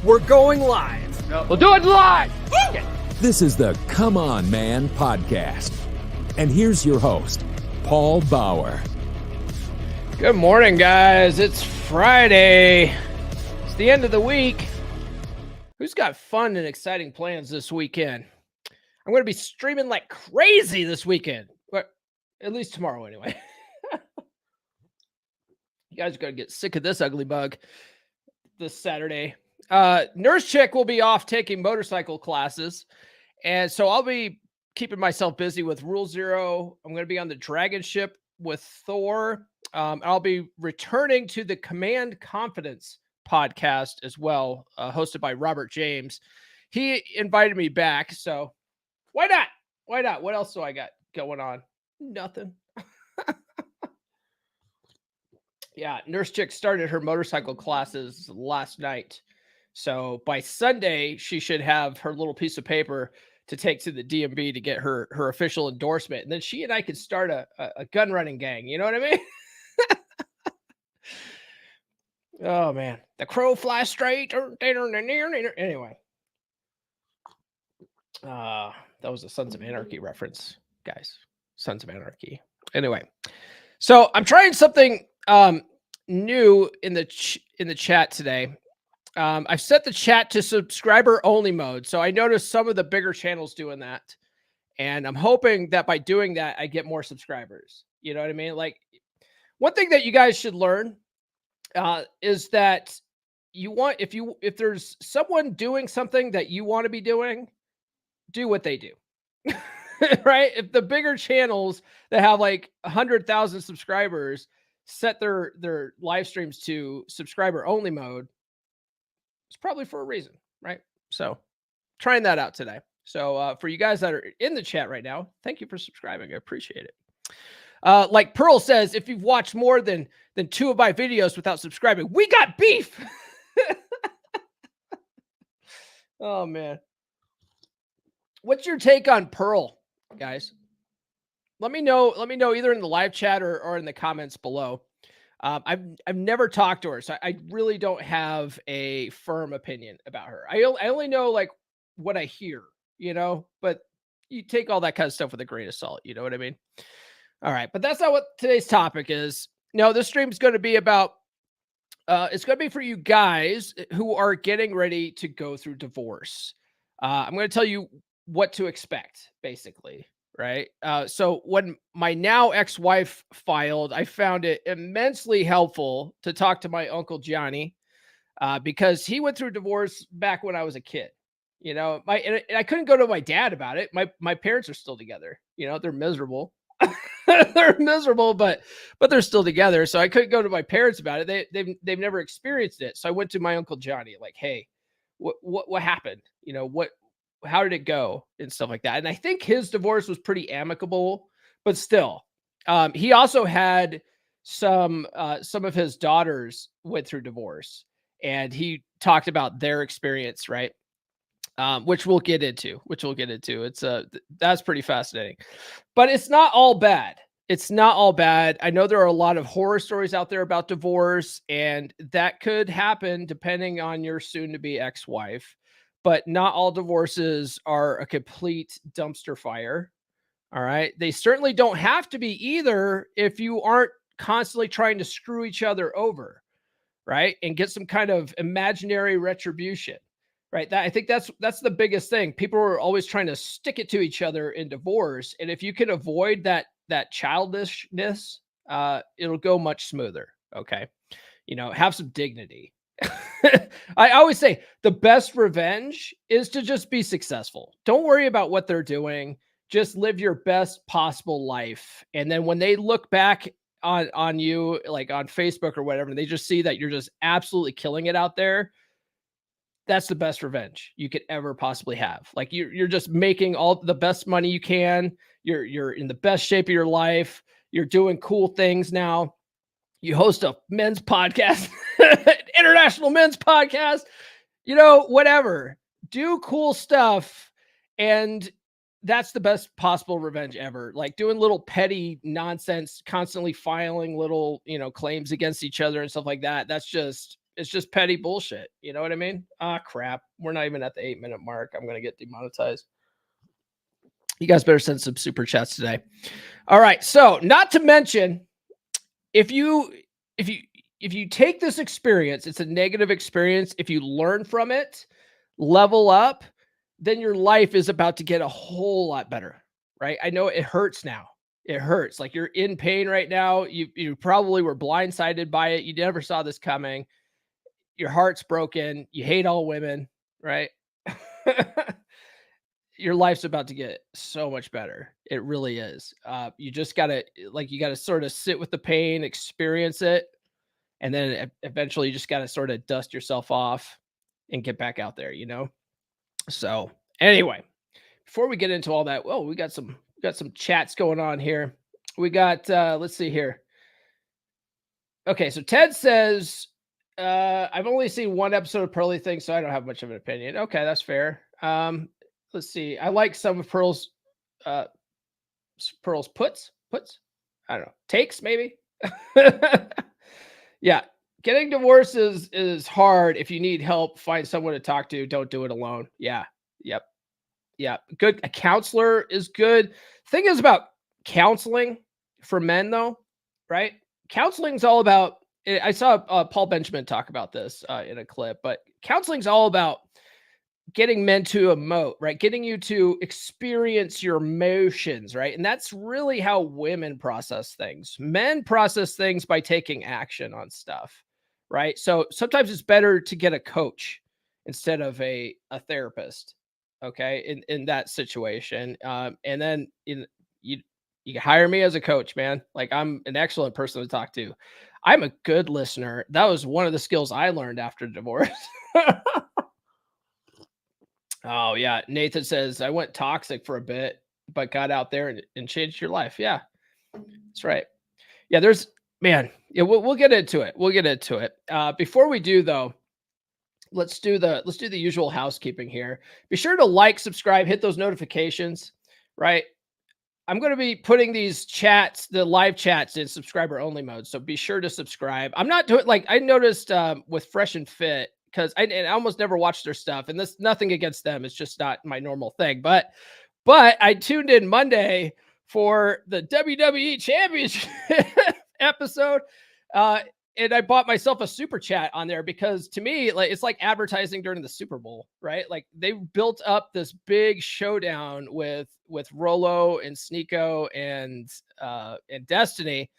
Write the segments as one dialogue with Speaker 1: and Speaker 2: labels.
Speaker 1: We're going live.
Speaker 2: No. We'll do it live.
Speaker 3: This is the Come On Man podcast. And here's your host, Paul Bauer.
Speaker 2: Good morning, guys. It's Friday. It's the end of the week. Who's got fun and exciting plans this weekend? I'm going to be streaming like crazy this weekend. But at least tomorrow anyway. You guys are going to get sick of this ugly bug this Saturday. Nurse Chick will be off taking motorcycle classes. And so I'll be keeping myself busy with Rule Zero. I'm going to be on the Dragon ship with Thor. I'll be returning to the Command Confidence podcast as well, hosted by Robert James. He invited me back, so why not? Why not? What else do I got going on? Nothing. Yeah, Nurse Chick started her motorcycle classes last night. So by Sunday, she should have her little piece of paper to take to the DMV to get her official endorsement. And then she and I could start a gun running gang. You know what I mean? Oh, man. The crow flies straight. Anyway. That was a Sons of Anarchy reference, guys. Sons of Anarchy. Anyway. So I'm trying something new in the chat today. I've set the chat to subscriber only mode. So I noticed some of the bigger channels doing that. And I'm hoping that by doing that, I get more subscribers. You know what I mean? Like, one thing that you guys should learn is that if there's someone doing something that you want to be doing, do what they do. Right? If the bigger channels that have like 100,000 subscribers set their live streams to subscriber only mode, it's probably for a reason, right? So trying that out today. So for you guys that are in the chat right now, thank you for subscribing. I appreciate it. Like Pearl says, if you've watched more than 2 of my videos without subscribing, we got beef. Oh, man. What's your take on Pearl, guys? Let me know either in the live chat or in the comments below. I've never talked to her, so I really don't have a firm opinion about her. I only know like what I hear, you know, but you take all that kind of stuff with a grain of salt. You know what I mean? All right, but that's not what today's topic is. No, this stream is going to be about, it's going to be for you guys who are getting ready to go through divorce. I'm going to tell you what to expect, basically. Right. So when my now ex-wife filed, I found it immensely helpful to talk to my Uncle Johnny because he went through divorce back when I was a kid. You know, and I couldn't go to my dad about it. My parents are still together. You know, they're miserable. They're miserable, but they're still together. So I couldn't go to my parents about it. They've never experienced it. So I went to my Uncle Johnny, like, hey, what happened? You know, how did it go and stuff like that. And I think his divorce was pretty amicable, but still, he also had some of his daughters went through divorce, and he talked about their experience, right? Which we'll get into. It's that's pretty fascinating, but it's not all bad. It's not all bad. I know there are a lot of horror stories out there about divorce, and that could happen depending on your soon-to-be ex-wife. But not all divorces are a complete dumpster fire. All right. They certainly don't have to be either if you aren't constantly trying to screw each other over, right? And get some kind of imaginary retribution, right? I think that's the biggest thing. People are always trying to stick it to each other in divorce. And if you can avoid that childishness, it'll go much smoother. Okay. You know, have some dignity. I always say the best revenge is to just be successful. Don't worry about what they're doing. Just live your best possible life. And then when they look back on you, like on Facebook or whatever, they just see that you're just absolutely killing it out there. That's the best revenge you could ever possibly have. Like you're just making all the best money you can. You're in the best shape of your life. You're doing cool things now. You host a men's podcast, international men's podcast, you know, whatever. Do cool stuff. And that's the best possible revenge ever. Like doing little petty nonsense, constantly filing little, you know, claims against each other and stuff like that. That's just It's just petty bullshit. You know what I mean? Ah, crap. We're not even at the 8-minute mark. I'm going to get demonetized. You guys better send some super chats today. All right. So, not to mention, if you if you if you take this experience, it's a negative experience. If you learn from it, level up, then your life is about to get a whole lot better, right? I know it hurts now. It hurts. Like you're in pain right now. You probably were blindsided by it. You never saw this coming. Your heart's broken. You hate all women, right? Your life's about to get so much better. It really is. You just gotta you gotta sort of sit with the pain, experience it, and then eventually you just gotta sort of dust yourself off and get back out there, you know? So anyway, before we get into all that, well, we got some chats going on here. We got let's see here. Okay, so Ted says, I've only seen one episode of Pearly Thing, so I don't have much of an opinion. Okay, that's fair. Let's see. I like some of uh Pearl's puts. I don't know. Takes maybe. Yeah. Getting divorced is hard. If you need help, find someone to talk to. Don't do it alone. Yeah. Yep. Yeah. Good. A counselor is good. Thing is about counseling for men though, right? Counseling is all about I saw Paul Benjamin talk about this in a clip, but counseling's all about getting men to emote, right? Getting you to experience your emotions, right? And that's really how women process things. Men process things by taking action on stuff, right? So sometimes it's better to get a coach instead of a therapist, okay? In that situation, and then you can hire me as a coach, man. Like I'm an excellent person to talk to. I'm a good listener. That was one of the skills I learned after divorce. Oh, yeah. Nathan says, I went toxic for a bit, but got out there and changed your life. Yeah, that's right. Yeah, yeah, we'll get into it. We'll get into it. Before we do, though, let's do the usual housekeeping here. Be sure to like, subscribe, hit those notifications, right? I'm going to be putting these chats, the live chats, in subscriber only mode. So be sure to subscribe. I'm not doing like I noticed with Fresh and Fit because I almost never watch their stuff, and this nothing against them. It's just not my normal thing. But I tuned in Monday for the WWE Championship episode. Uh, and I bought myself a super chat on there because to me, like it's like advertising during the Super Bowl, right? Like they built up this big showdown with Rolo and Sneeko and Destiny,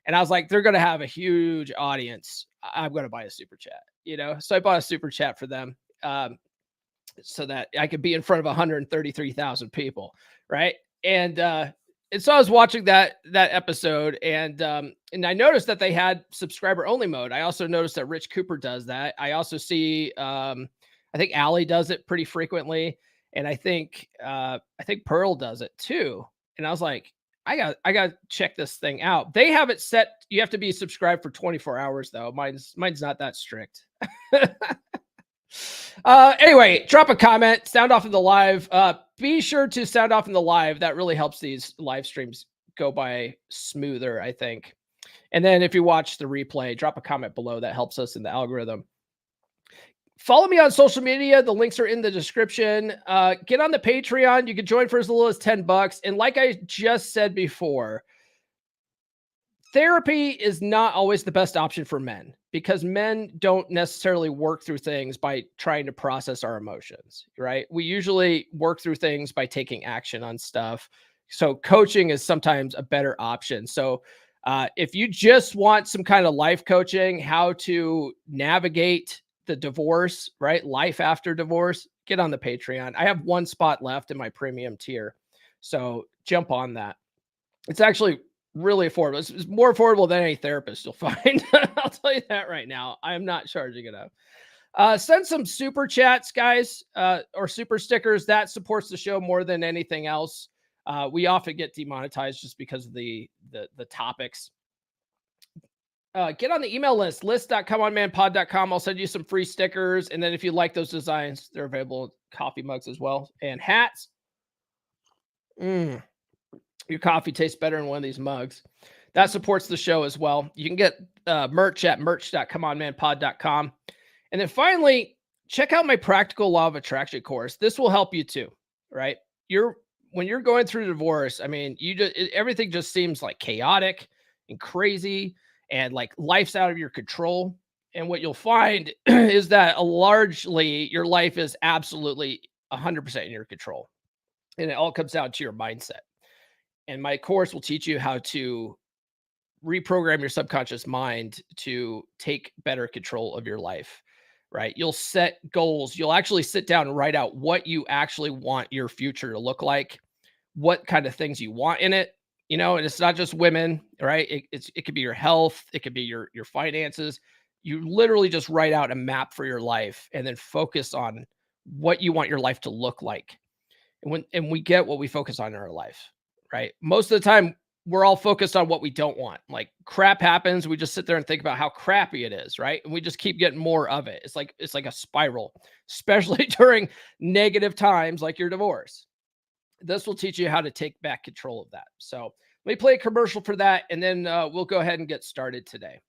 Speaker 2: and I was like, they're gonna have a huge audience. I'm gonna buy a super chat, you know. So I bought a super chat for them, so that I could be in front of 133,000 people, right? And so I was watching that episode, and I noticed that they had subscriber only mode. I also noticed that Rich Cooper does that. I also see I think Allie does it pretty frequently, and I think Pearl does it too. And I was like, I got to check this thing out. They have it set. You have to be subscribed for 24 hours though. Mine's not that strict. Anyway, drop a comment, sound off in the live. Be sure to sound off in the live. That really helps these live streams go by smoother, I think. And then if you watch the replay, drop a comment below. That helps us in the algorithm. Follow me on social media. The links are in the description. Get on the Patreon. You can join for as little as $10. And like I just said before, therapy is not always the best option for men because men don't necessarily work through things by trying to process our emotions, right? We usually work through things by taking action on stuff. So coaching is sometimes a better option. So if you just want some kind of life coaching, how to navigate the divorce, right? Life after divorce, get on the Patreon. I have one spot left in my premium tier. So jump on that. It's actually really affordable. It's more affordable than any therapist you'll find. I'll tell you that right now. I am not charging enough. Send some super chats, guys, or super stickers. That supports the show more than anything else. We often get demonetized just because of the topics. Get on the email list.comeonmanpod.com. I'll send you some free stickers. And then if you like those designs, they're available coffee mugs as well and hats. Your coffee tastes better in one of these mugs. That supports the show as well. You can get merch at merch.comeonmanpod.com. And then finally, check out my practical law of attraction course. This will help you too, right? You're When you're going through divorce, I mean, everything just seems like chaotic and crazy and like life's out of your control. And what you'll find is that largely your life is absolutely 100% in your control. And it all comes down to your mindset. And my course will teach you how to reprogram your subconscious mind to take better control of your life, right? You'll set goals. You'll actually sit down and write out what you actually want your future to look like, what kind of things you want in it, and it's not just women, right? It could be your health, it could be your finances. You literally just write out a map for your life and then focus on what you want your life to look like. And we get what we focus on in our life, right? Most of the time, we're all focused on what we don't want. Like crap happens, we just sit there and think about how crappy it is, right? And we just keep getting more of it. It's like a spiral, especially during negative times like your divorce. This will teach you how to take back control of that. So let me play a commercial for that, and then we'll go ahead and get started today.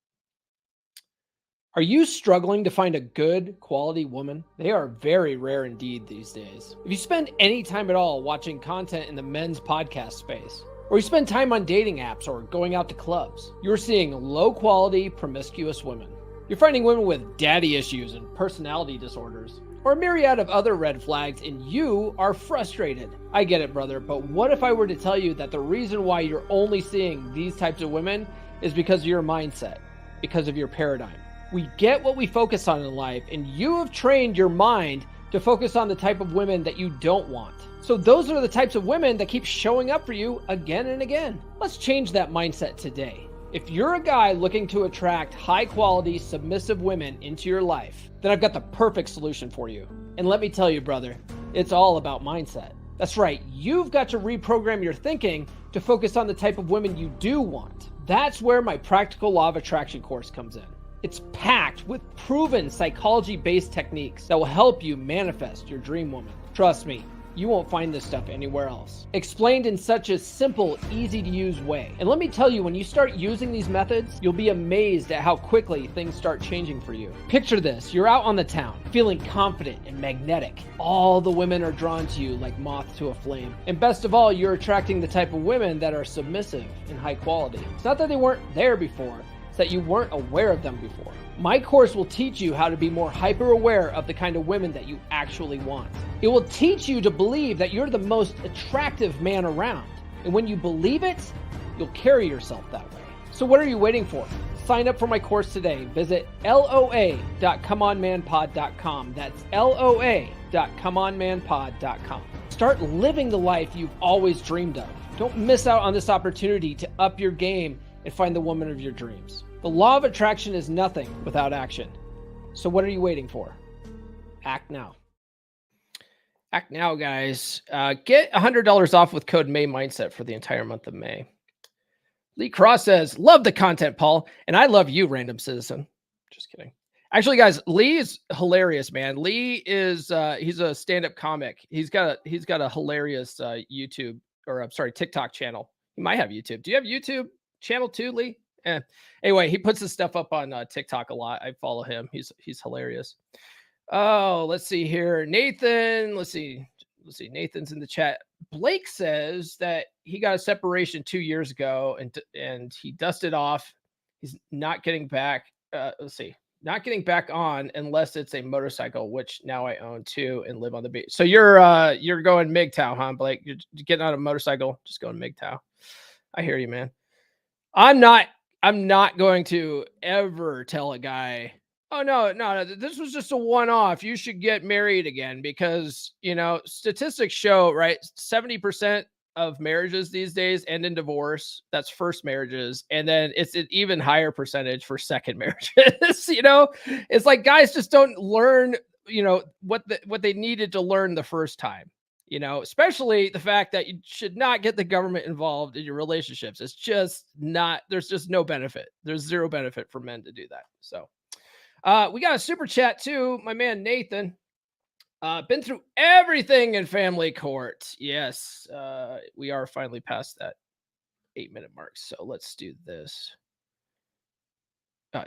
Speaker 2: Are you struggling to find a good quality woman? They are very rare indeed these days. If you spend any time at all watching content in the men's podcast space, or you spend time on dating apps or going out to clubs, you're seeing low quality, promiscuous women. You're finding women with daddy issues and personality disorders, or a myriad of other red flags, and you are frustrated. I get it, brother, but what if I were to tell you that the reason why you're only seeing these types of women is because of your mindset, because of your paradigm? We get what we focus on in life, and you have trained your mind to focus on the type of women that you don't want. So those are the types of women that keep showing up for you again and again. Let's change that mindset today. If you're a guy looking to attract high quality, submissive women into your life, then I've got the perfect solution for you. And let me tell you, brother, it's all about mindset. That's right. You've got to reprogram your thinking to focus on the type of women you do want. That's where my practical law of attraction course comes in. It's packed with proven psychology-based techniques that will help you manifest your dream woman. Trust me, you won't find this stuff anywhere else. Explained in such a simple, easy-to-use way. And let me tell you, when you start using these methods, you'll be amazed at how quickly things start changing for you. Picture this, you're out on the town, feeling confident and magnetic. All the women are drawn to you like moths to a flame. And best of all, you're attracting the type of women that are submissive and high quality. It's not that they weren't there before, that you weren't aware of them before. My course will teach you how to be more hyper aware of the kind of women that you actually want. It will teach you to believe that you're the most attractive man around. And when you believe it, you'll carry yourself that way. So what are you waiting for? Sign up for my course today. Visit loa.comeonmanpod.com. That's loa.comeonmanpod.com. Start living the life you've always dreamed of. Don't miss out on this opportunity to up your game and find the woman of your dreams. The law of attraction is nothing without action. So what are you waiting for? Act now. Act now, guys. Get $100 off with code MAYMindset for the entire month of May. Lee Cross says, love the content, Paul. And I love you, random citizen. Just kidding. Actually, guys, Lee is hilarious, man. Lee is he's a stand-up comic. He's got a hilarious TikTok channel. He might have YouTube. Do you have YouTube channel too, Lee? Anyway, he puts his stuff up on TikTok a lot. I follow him. He's hilarious. Oh, let's see here. Nathan, let's see. Nathan's in the chat. Blake says that he got a separation 2 years ago and he dusted off. He's not getting back. Not getting back on unless it's a motorcycle, which now I own too and live on the beach. So you're going MGTOW, huh, Blake? You're getting on a motorcycle, just going MGTOW. I hear you, man. I'm not going to ever tell a guy, oh, no, this was just a one-off. You should get married again because, statistics show, right, 70% of marriages these days end in divorce. That's first marriages. And then it's an even higher percentage for second marriages. It's like guys just don't learn, what they needed to learn the first time. Especially the fact that you should not get the government involved in your relationships. It's just not, there's just no benefit. There's zero benefit for men to do that. So we got a super chat too. My man, Nathan, been through everything in family court. Yes. We are finally past that 8-minute mark. So let's do this.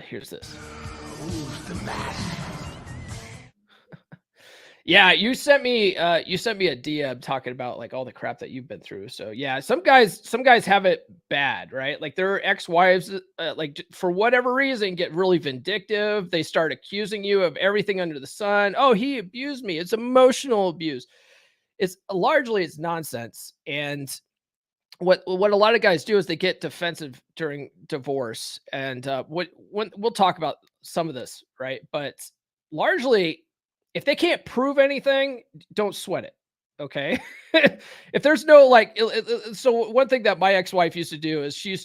Speaker 2: Here's this. Who's the man? Yeah, you sent me a DM talking about like all the crap that you've been through. So yeah, some guys have it bad, right? Like their ex-wives for whatever reason get really vindictive. They start accusing you of everything under the sun. Oh, he abused me. It's emotional abuse. It's nonsense. And what a lot of guys do is they get defensive during divorce. And when we'll talk about some of this, right? But largely, if they can't prove anything, don't sweat it. Okay. If there's no so one thing that my ex-wife used to do is she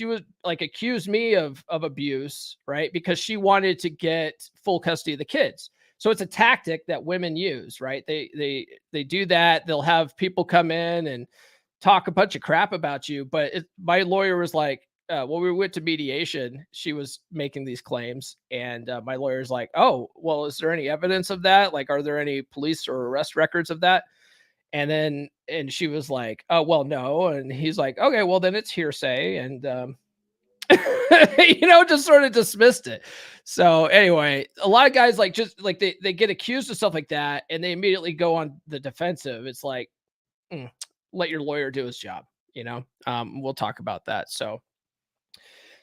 Speaker 2: would like accuse me of abuse, right? Because she wanted to get full custody of the kids. So it's a tactic that women use, right? They do that. They'll have people come in and talk a bunch of crap about you. But my lawyer was like, when we went to mediation, she was making these claims, and my lawyer's like, "Oh, well, is there any evidence of that? Like, are there any police or arrest records of that?" And she was like, "Oh, well, no." And he's like, "Okay, well, then it's hearsay," and just sort of dismissed it. So anyway, a lot of guys like just like they get accused of stuff like that, and they immediately go on the defensive. It's like, mm, let your lawyer do his job. We'll talk about that.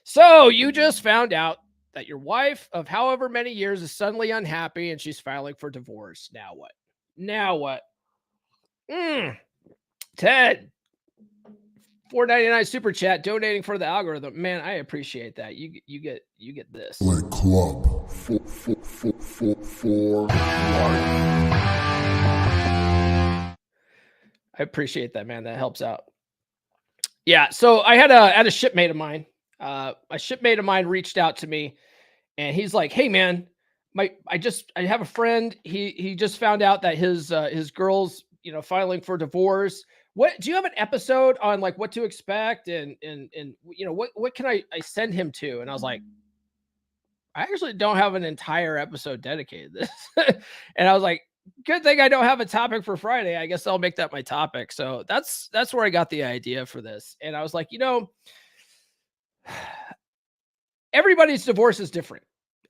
Speaker 2: So you just found out that your wife of however many years is suddenly unhappy and she's filing for divorce. Now what? Now what? Ted, 4.99 super chat donating for the algorithm. Man, I appreciate that. You get this.
Speaker 1: Like club for life.
Speaker 2: I appreciate that, man. That helps out. Yeah, so I had a shipmate of mine. A shipmate of mine reached out to me, and he's like, "Hey, man, I have a friend. He just found out that his girl's filing for divorce. What do you have an episode on like what to expect and what can I send him to?" And I was like, I actually don't have an entire episode dedicated to this. And I was like, good thing I don't have a topic for Friday. I guess I'll make that my topic. So that's where I got the idea for this. And I was like, everybody's divorce is different.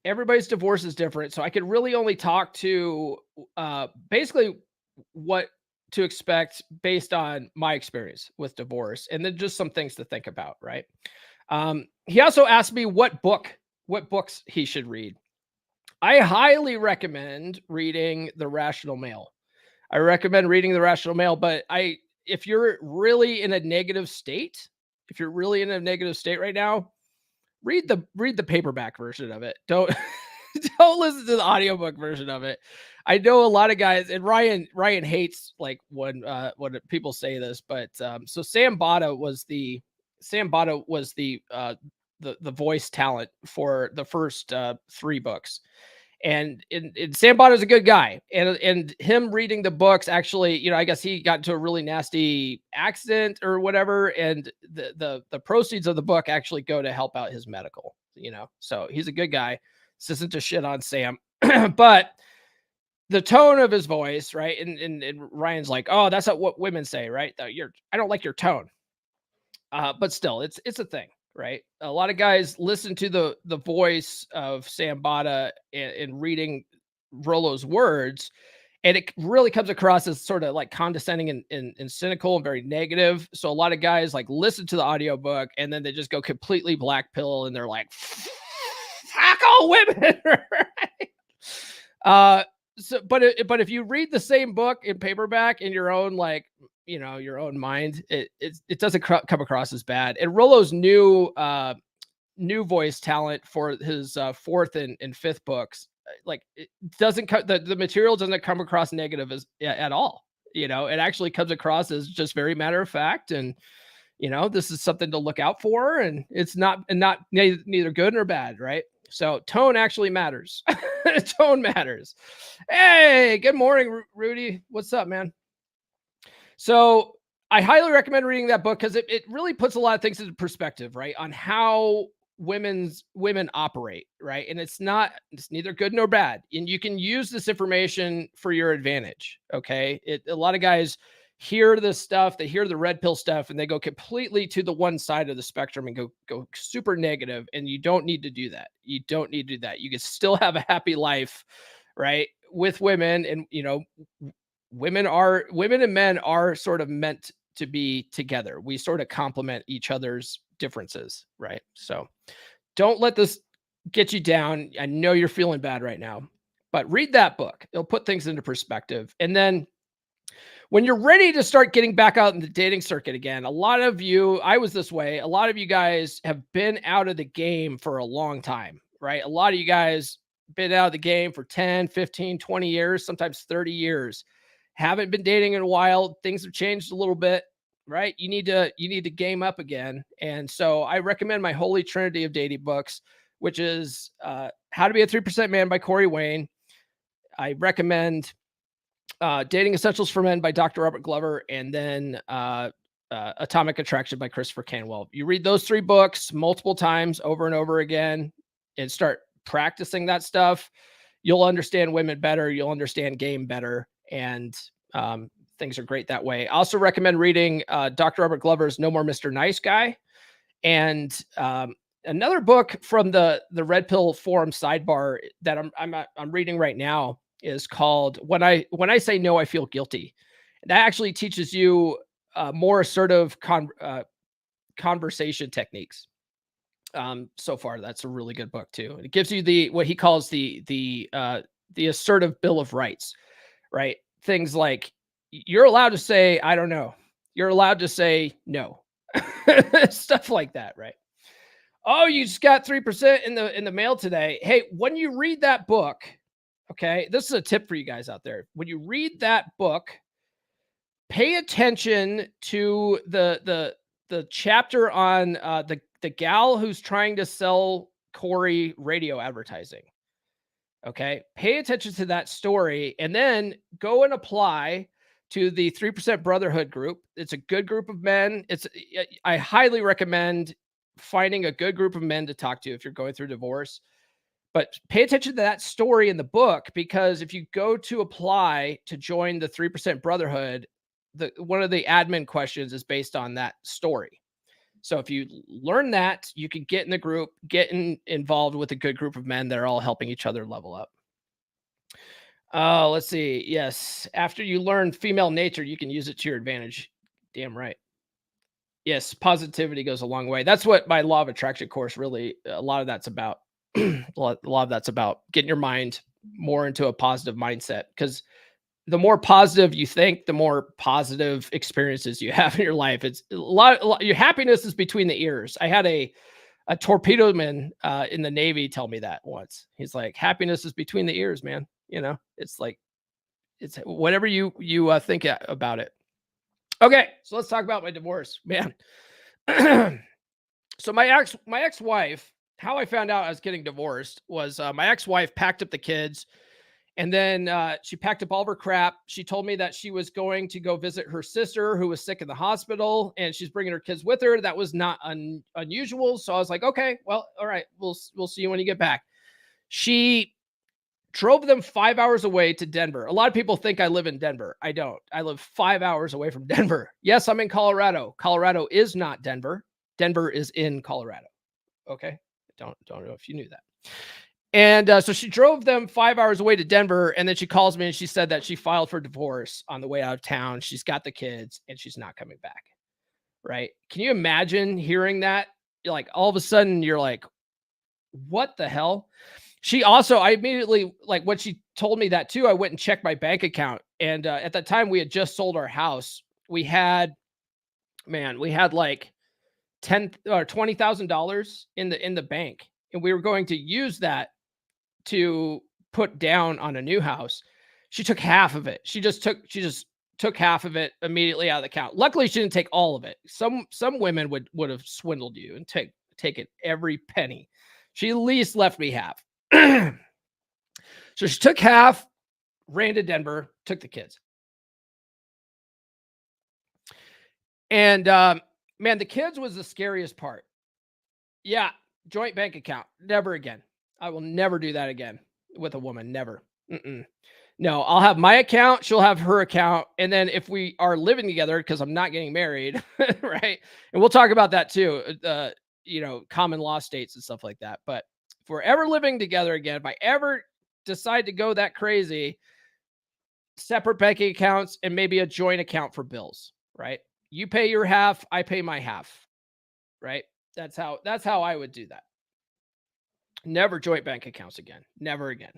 Speaker 2: Everybody's divorce is different. So I could really only talk to basically what to expect based on my experience with divorce, and then just some things to think about, right? He also asked me what books he should read. I highly recommend reading The Rational Male. I recommend reading The Rational Male, but if you're really in a negative state, right now, read the paperback version of it. Don't don't listen to the audiobook version of it. I know a lot of guys, and Ryan hates like when people say this, but so Sam Bada was the the voice talent for the first 3 books. And Sam Bada is a good guy, and him reading the books actually, I guess he got into a really nasty accident or whatever, and the proceeds of the book actually go to help out his medical. So he's a good guy. This isn't to shit on Sam, but the tone of his voice, right? And Ryan's like, "Oh, that's not what women say, right? I don't like your tone." But still, it's a thing, right? A lot of guys listen to the voice of Sam Bada and reading Rollo's words, and it really comes across as sort of like condescending and cynical and very negative. So a lot of guys like listen to the audiobook and then they just go completely black pill and they're like, fuck all women. Right? But if you read the same book in paperback in your own your own mind, it doesn't come across as bad. And Rollo's new voice talent for his 4th and 5th books, like it doesn't the material doesn't come across negative at all. It actually comes across as just very matter of fact, and this is something to look out for, and it's not neither good nor bad, right? So tone actually matters. Tone matters. Hey, good morning, Rudy. What's up, man? So I highly recommend reading that book because it really puts a lot of things into perspective, right? On how women operate, right? And it's neither good nor bad. And you can use this information for your advantage. Okay. A lot of guys hear this stuff, they hear the red pill stuff, and they go completely to the one side of the spectrum and go super negative. And you don't need to do that. You don't need to do that. You can still have a happy life, right? with women, and women and men are sort of meant to be together. We sort of complement each other's differences, right? So don't let this get you down. I know you're feeling bad right now, but read that book. It'll put things into perspective. And then when you're ready to start getting back out in the dating circuit again, a lot of you, I was this way, a lot of you guys have been out of the game for a long time, right? A lot of you guys been out of the game for 10, 15, 20 years, sometimes 30 years. Haven't been dating in a while. Things have changed a little bit, right? You need to game up again. And so I recommend my holy trinity of dating books, which is How to Be a 3% Man by Corey Wayne. I recommend Dating Essentials for Men by Dr. Robert Glover, and then Atomic Attraction by Christopher Canwell. You read those 3 books multiple times over and over again and start practicing that stuff. You'll understand women better. You'll understand game better. And things are great that way. I also recommend reading Dr. Robert Glover's No More Mr. Nice Guy. And another book from the Red Pill Forum sidebar that I'm reading right now is called When I Say No, I Feel Guilty. That actually teaches you more assertive conversation techniques. So far, that's a really good book too. It gives you what he calls the assertive Bill of Rights, right? Things like you're allowed to say, I don't know. You're allowed to say no. Stuff like that, right? Oh, you just got 3% in the mail today. Hey, when you read that book, okay, this is a tip for you guys out there. When you read that book, pay attention to the chapter on the gal who's trying to sell Corey radio advertising. Okay, pay attention to that story and then go and apply to the 3% Brotherhood group. It's a good group of men. I highly recommend finding a good group of men to talk to if you're going through divorce. But pay attention to that story in the book, because if you go to apply to join the 3% Brotherhood, one of the admin questions is based on that story. So if you learn that, you can get in the group, involved with a good group of men that are all helping each other level up. Let's see. Yes. After you learn female nature, you can use it to your advantage. Damn right. Yes. Positivity goes a long way. That's what my law of attraction course really, a lot of that's about. A lot of that's about getting your mind more into a positive mindset, because the more positive you think, the more positive experiences you have in your life. It's a lot, your happiness is between the ears. I had a torpedo man in the Navy tell me that once. He's like, happiness is between the ears, man. It's like, it's whatever you think about it. Okay, so let's talk about my divorce, man. So my ex-wife, how I found out I was getting divorced was my ex-wife packed up the kids, and then she packed up all of her crap. She told me that she was going to go visit her sister who was sick in the hospital, and she's bringing her kids with her. That was not unusual. So I was like, okay, well, all right, we'll see you when you get back. She drove them 5 hours away to Denver. A lot of people think I live in Denver. I don't. I live 5 hours away from Denver. Yes, I'm in Colorado. Colorado is not Denver. Denver is in Colorado. Okay. Don't know if you knew that. And so she drove them 5 hours away to Denver. And then she calls me and she said that she filed for divorce on the way out of town. She's got the kids and she's not coming back. Right. Can you imagine hearing that? You're like, all of a sudden you're like, what the hell? I immediately, like when she told me that too, I went and checked my bank account. And at that time we had just sold our house. We had like $10,000 or $20,000 in the bank. And we were going to use that to put down on a new house. She took half of it. She just took half of it immediately out of the account. Luckily, she didn't take all of it. Some women would have swindled you and taken every penny. She at least left me half. So she took half, ran to Denver, took the kids. And man, the kids was the scariest part. Yeah, joint bank account. Never again. I will never do that again with a woman. Never. No, I'll have my account. She'll have her account. And then if we are living together, because I'm not getting married, right? And we'll talk about that too. Common law states and stuff like that. But if we're ever living together again, if I ever decide to go that crazy, separate banking accounts and maybe a joint account for bills, right? You pay your half, I pay my half, right? That's how I would do that. Never joint bank accounts again. Never again.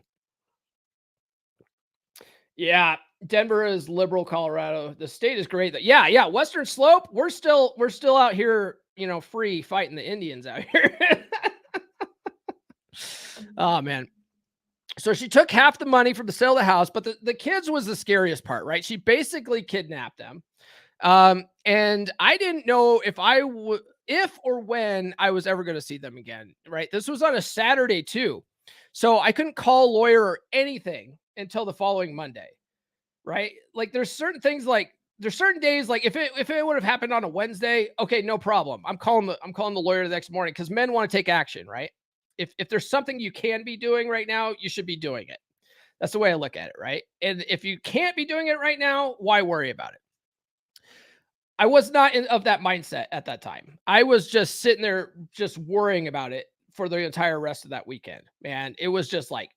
Speaker 2: Yeah, Denver is liberal Colorado. The state is great. Yeah, Western Slope, we're still out here, free fighting the Indians out here. Oh man. So she took half the money from the sale of the house, but the kids was the scariest part, right? She basically kidnapped them. And I didn't know if or when I was ever going to see them again, right? This was on a Saturday too. So I couldn't call a lawyer or anything until the following Monday, right? Like there's certain things there's certain days like if it would have happened on a Wednesday, okay, no problem. I'm calling the lawyer the next morning because men want to take action, right? If there's something you can be doing right now, you should be doing it. That's the way I look at it, right? And if you can't be doing it right now, why worry about it? I was not of that mindset at that time. I was just sitting there just worrying about it for the entire rest of that weekend. Man, it was just like,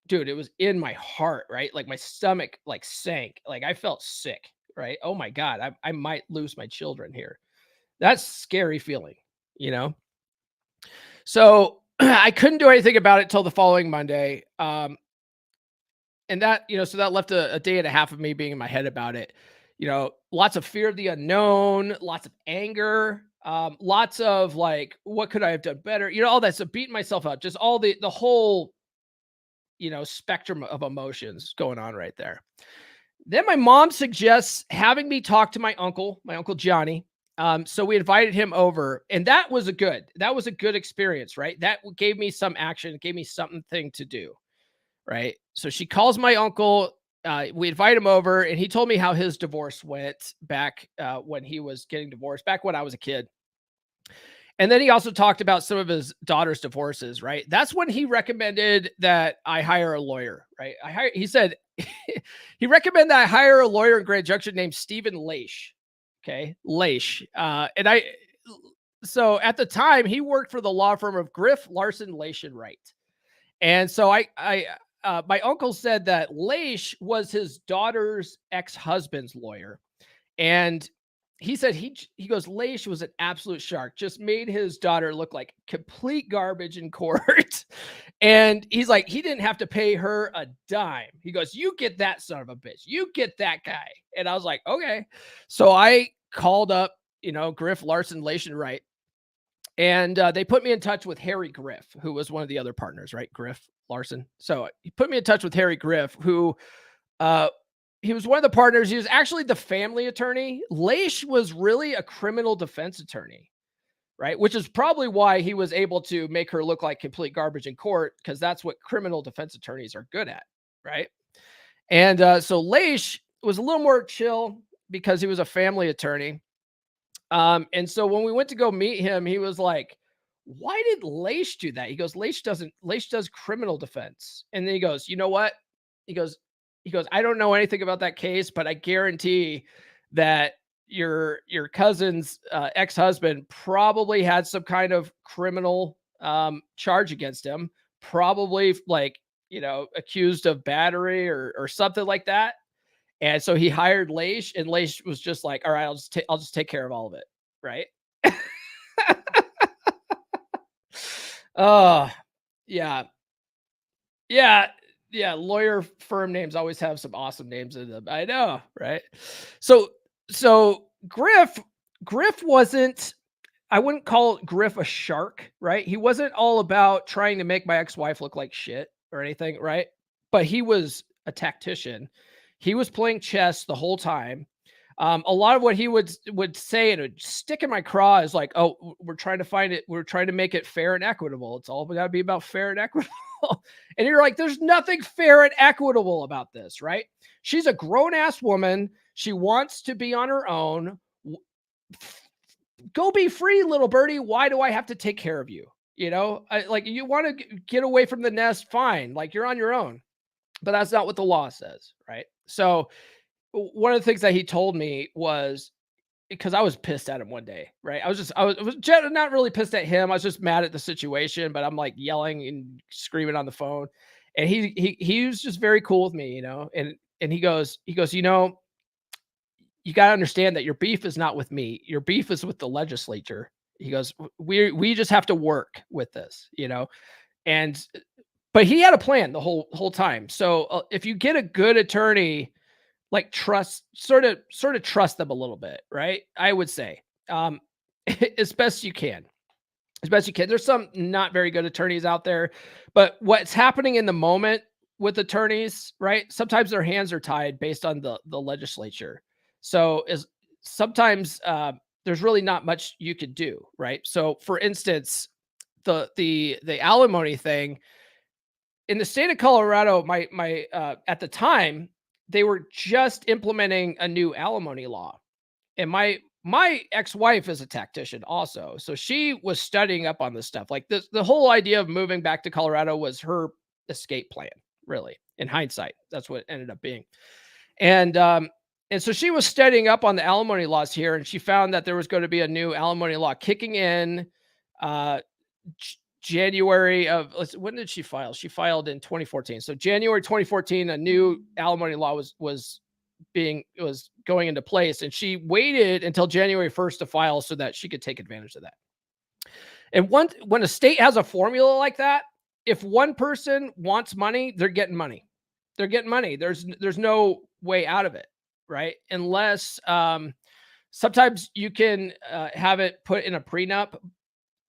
Speaker 2: dude, it was in my heart, right? Like my stomach like sank. Like I felt sick, right? Oh my God, I might lose my children here. That's scary feeling, you know? So I couldn't do anything about it till the following Monday. And that, so that left a day and a half of me being in my head about it. Lots of fear of the unknown, lots of anger, lots of like, what could I have done better? All that. So beating myself up, just all the whole, spectrum of emotions going on right there. Then my mom suggests having me talk to my uncle Johnny. So we invited him over, and that was a good experience, right? That gave me some action, gave me something to do, right? So she calls my uncle. We invite him over, and he told me how his divorce went back when he was getting divorced, back when I was a kid. And then he also talked about some of his daughter's divorces, right? That's when he recommended that I hire a lawyer, right? He said he recommended that I hire a lawyer in Grand Junction named Stephen Leish. Okay, Leish. So at the time, he worked for the law firm of Griff, Larson, Leish, and Wright. And so my uncle said that Leish was his daughter's ex-husband's lawyer. And he said, he goes, Leish was an absolute shark, just made his daughter look like complete garbage in court. And he's like, he didn't have to pay her a dime. He goes, you get that son of a bitch. You get that guy. And I was like, okay. So I called up, Griff, Larson, Leish, and Wright. And they put me in touch with Harry Griff, who was one of the other partners, right? Griff, Larson. So he put me in touch with Harry Griff, who he was one of the partners. He was actually the family attorney. Leish was really a criminal defense attorney, right? Which is probably why he was able to make her look like complete garbage in court, because that's what criminal defense attorneys are good at, right? And so Leish was a little more chill because he was a family attorney. And so when we went to go meet him, he was like, why did Leish do that? He goes, Leish does criminal defense. And then he goes, you know what? He goes, I don't know anything about that case, but I guarantee that your cousin's ex-husband probably had some kind of criminal charge against him, probably like, accused of battery or something like that. And so he hired Leish, and Leish was just like, all right, I'll just take care of all of it. Right. Oh, yeah. Yeah. Yeah. Lawyer firm names always have some awesome names in them. I know. Right. So Griff wasn't, I wouldn't call Griff a shark, right? He wasn't all about trying to make my ex-wife look like shit or anything. Right. But he was a tactician. He was playing chess the whole time. A lot of what he would say, and it would stick in my craw, is like, oh, we're trying to make it fair and equitable. It's all got to be about fair and equitable. And you're like, there's nothing fair and equitable about this, right? She's a grown-ass woman. She wants to be on her own. Go be free, little birdie. Why do I have to take care of you? Like, you want to get away from the nest, fine. Like, you're on your own. But that's not what the law says, right? So one of the things that he told me was, because I was pissed at him one day, right? I was not really pissed at him. I was just mad at the situation, but I'm like yelling and screaming on the phone. And he was just very cool with me, and he goes, you got to understand that your beef is not with me. Your beef is with the legislature. He goes, we just have to work with this, and but he had a plan the whole time. So if you get a good attorney, like sort of trust them a little bit, right? I would say, as best you can. As best you can. There's some not very good attorneys out there, but what's happening in the moment with attorneys, right? Sometimes their hands are tied based on the legislature. So is sometimes there's really not much you could do, right? So for instance, the alimony thing in the state of Colorado, my at the time they were just implementing a new alimony law, and my ex-wife is a tactician also. So she was studying up on this stuff. Like the whole idea of moving back to Colorado was her escape plan, really. In hindsight, that's what it ended up being. And so she was studying up on the alimony laws here, and she found that there was going to be a new alimony law kicking in January of, when did she file? She filed in 2014. So January 2014, a new alimony law was going into place, and she waited until January 1st to file so that she could take advantage of that. And when a state has a formula like that, if one person wants money, they're getting money. They're getting money. There's no way out of it, right? Unless sometimes you can have it put in a prenup,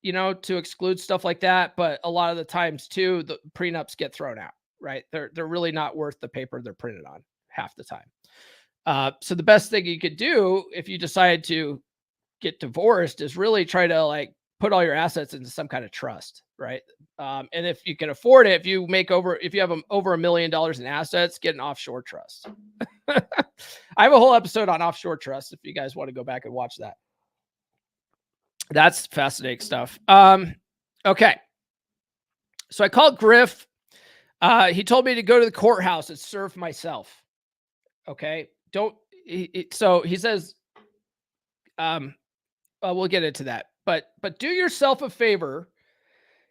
Speaker 2: to exclude stuff like that. But a lot of the times too, the prenups get thrown out, right? They're really not worth the paper they're printed on half the time. So the best thing you could do if you decide to get divorced is really try to put all your assets into some kind of trust, right? And if you can afford it, if you have over $1 million in assets, get an offshore trust. I have a whole episode on offshore trust if you guys want to go back and watch that. That's fascinating stuff. Okay. So I called Griff. He told me to go to the courthouse and serve myself. Okay. So he says, we'll get into that, but do yourself a favor.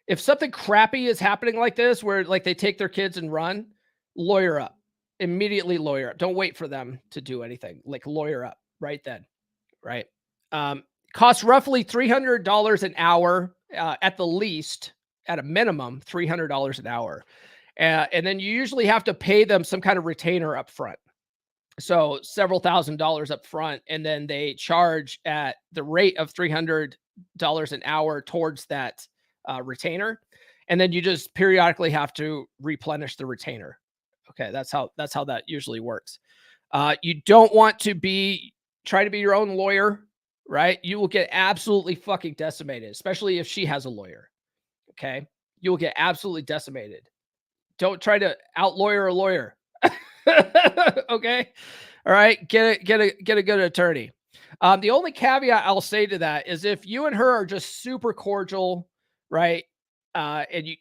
Speaker 2: If something crappy is happening like this, where they take their kids and run, lawyer up, immediately lawyer up. Don't wait for them to do anything. Lawyer up right then. Right. Costs roughly $300 an hour, at the least, at a minimum, $300 an hour. And then you usually have to pay them some kind of retainer up front. So several $1,000s up front, and then they charge at the rate of $300 an hour towards that retainer. And then you just periodically have to replenish the retainer. Okay. That's how that usually works. You don't want to try to be your own lawyer, right? You will get absolutely fucking decimated, especially if she has a lawyer. Okay. You will get absolutely decimated. Don't try to out-lawyer a lawyer. Okay. All right. Get a good attorney. The only caveat I'll say to that is if you and her are just super cordial, right? And you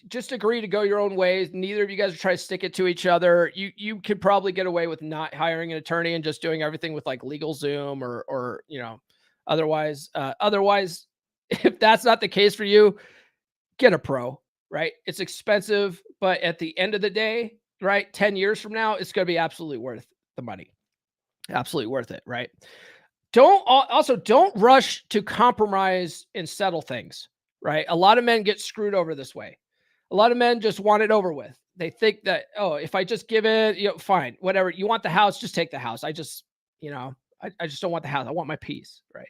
Speaker 2: just agree to go your own ways. Neither of you guys are trying to stick it to each other. You could probably get away with not hiring an attorney and just doing everything with LegalZoom or otherwise, if that's not the case for you, get a pro, right? It's expensive, but at the end of the day, right, 10 years from now, it's going to be absolutely worth the money. Absolutely worth it, right? Don't rush to compromise and settle things, right? A lot of men get screwed over this way. A lot of men just want it over with. They think that, if I just give it, fine, whatever. You want the house, just take the house. I just don't want the house. I want my peace, right?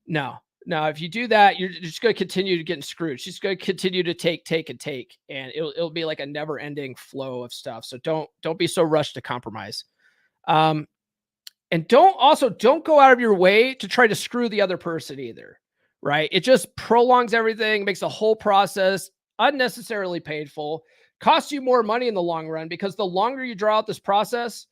Speaker 2: No, if you do that, you're just going to continue to get screwed. She's going to continue to take, and it'll be like a never ending flow of stuff. So don't be so rushed to compromise. And don't go out of your way to try to screw the other person either, right? It just prolongs everything, makes the whole process unnecessarily painful, costs you more money in the long run, because the longer you draw out this process,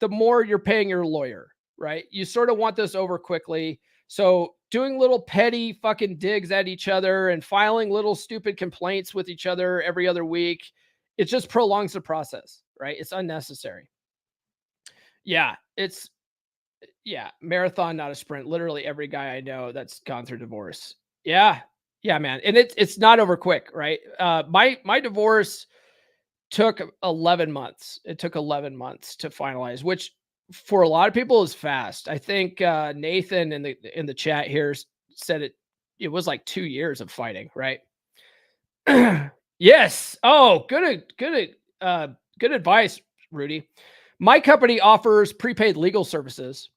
Speaker 2: the more you're paying your lawyer, right? You sort of want this over quickly. So doing little petty fucking digs at each other and filing little stupid complaints with each other every other week, it just prolongs the process, right? It's unnecessary. Yeah, marathon, not a sprint. Literally every guy I know that's gone through divorce. Yeah, Yeah, man. And it's not over quick, right? My divorce took 11 months. It took 11 months to finalize, which for a lot of people is fast. I think Nathan in the chat here said it was like 2 years of fighting, right? Yes. Oh, good advice, Rudy. My company offers prepaid legal services.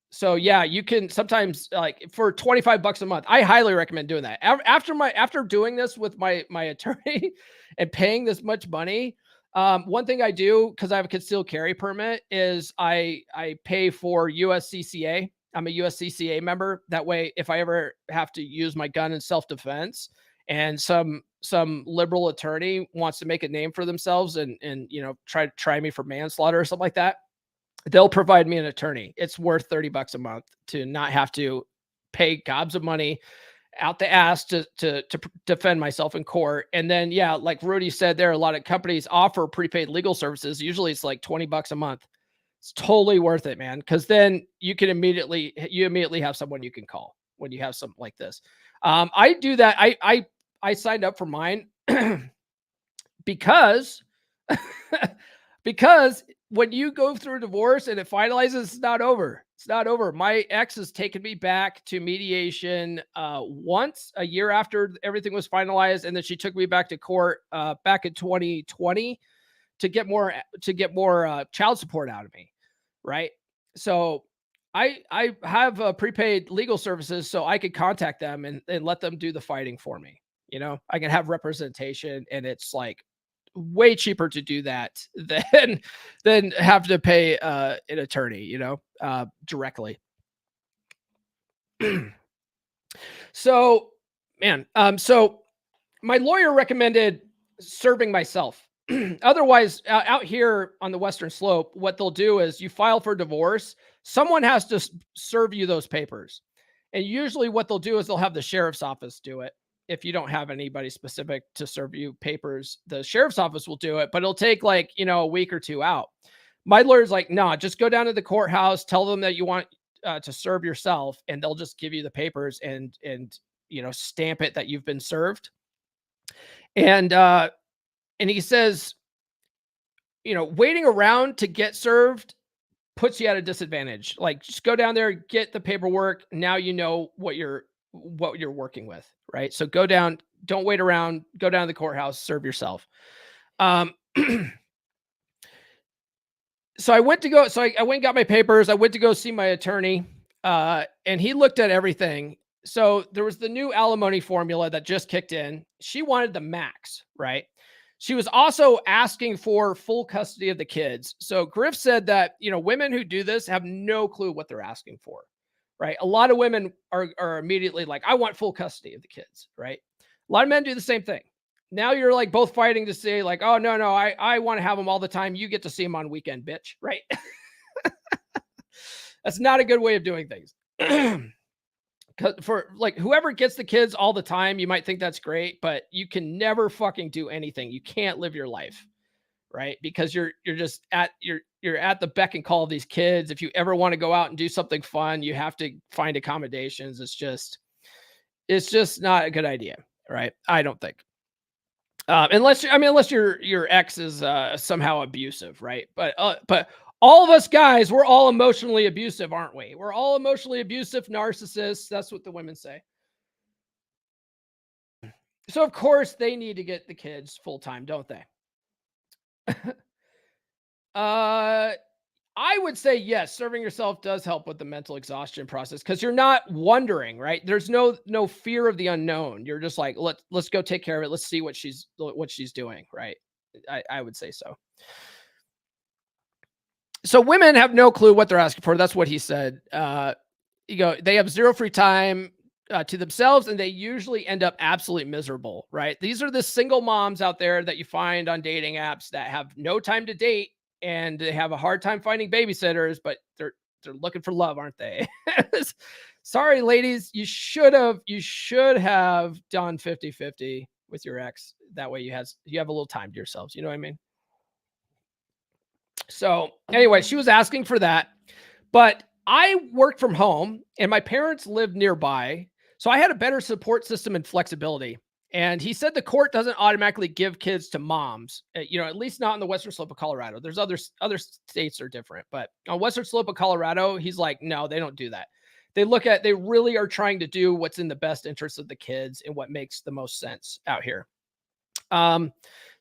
Speaker 2: So yeah, you can sometimes like for $25 a month. I highly recommend doing that. After doing this with my attorney and paying this much money, one thing I do because I have a concealed carry permit is I pay for USCCA. I'm a USCCA member. That way, if I ever have to use my gun in self-defense, and some liberal attorney wants to make a name for themselves and try me for manslaughter or something like that, they'll provide me an attorney. It's worth $30 a month to not have to pay gobs of money out the ass to defend myself in court. And then, yeah, like Rudy said, there are a lot of companies offer prepaid legal services. Usually it's like $20 a month. It's totally worth it, man. Cause then you immediately have someone you can call when you have something like this. I do that. I signed up for mine because because when you go through a divorce and it finalizes, it's not over. It's not over. My ex has taken me back to mediation once a year after everything was finalized, and then she took me back to court back in 2020 to get more child support out of me, right? So I have prepaid legal services, so I could contact them and let them do the fighting for me. I can have representation, and it's like way cheaper to do that than have to pay an attorney, directly. So, man, so my lawyer recommended serving myself. Otherwise, out here on the Western Slope, what they'll do is you file for divorce. Someone has to serve you those papers. And usually what they'll do is they'll have the sheriff's office do it. If you don't have anybody specific to serve you papers, the sheriff's office will do it, but it'll take like, a week or two out. My lawyer's like, no, just go down to the courthouse, tell them that you want to serve yourself, and they'll just give you the papers and stamp it that you've been served. And he says, waiting around to get served puts you at a disadvantage. Like, just go down there, get the paperwork. Now you know what you're working with, right? So go down, don't wait around, go down to the courthouse, serve yourself. So I went and got my papers. I went to go see my attorney, and he looked at everything. So there was the new alimony formula that just kicked in. She wanted the max, right? She was also asking for full custody of the kids. So Griff said that, women who do this have no clue what they're asking for, right? A lot of women are immediately like, I want full custody of the kids, right? A lot of men do the same thing. Now you're like both fighting to say like, oh, no, I want to have them all the time. You get to see them on weekend, bitch, right? That's not a good way of doing things. For like whoever gets the kids all the time, you might think that's great, but you can never fucking do anything. You can't live your life, right? Because you're just you're at the beck and call of these kids. If you ever want to go out and do something fun, you have to find accommodations. It's just not a good idea, right? I don't think. Unless your ex is somehow abusive, right? But all of us guys, we're all emotionally abusive, aren't we? We're all emotionally abusive narcissists. That's what the women say. So of course they need to get the kids full time, don't they? I would say yes. Serving yourself does help with the mental exhaustion process because you're not wondering, right? There's no fear of the unknown. You're just like, let's go take care of it. Let's see what she's doing, right? I would say so. So women have no clue what they're asking for. That's what he said. They have zero free time to themselves, and they usually end up absolutely miserable, right? These are the single moms out there that you find on dating apps that have no time to date, and they have a hard time finding babysitters, but they're looking for love, aren't they? Sorry, ladies, you should have done 50-50 with your ex. That way you have a little time to yourselves. You know what I mean? So anyway, she was asking for that, but I worked from home and my parents lived nearby. So I had a better support system and flexibility. And he said the court doesn't automatically give kids to moms, at least not in the western slope of Colorado. There's other states are different, but on western slope of Colorado, he's like, no, they don't do that. They really are trying to do what's in the best interest of the kids and what makes the most sense out here.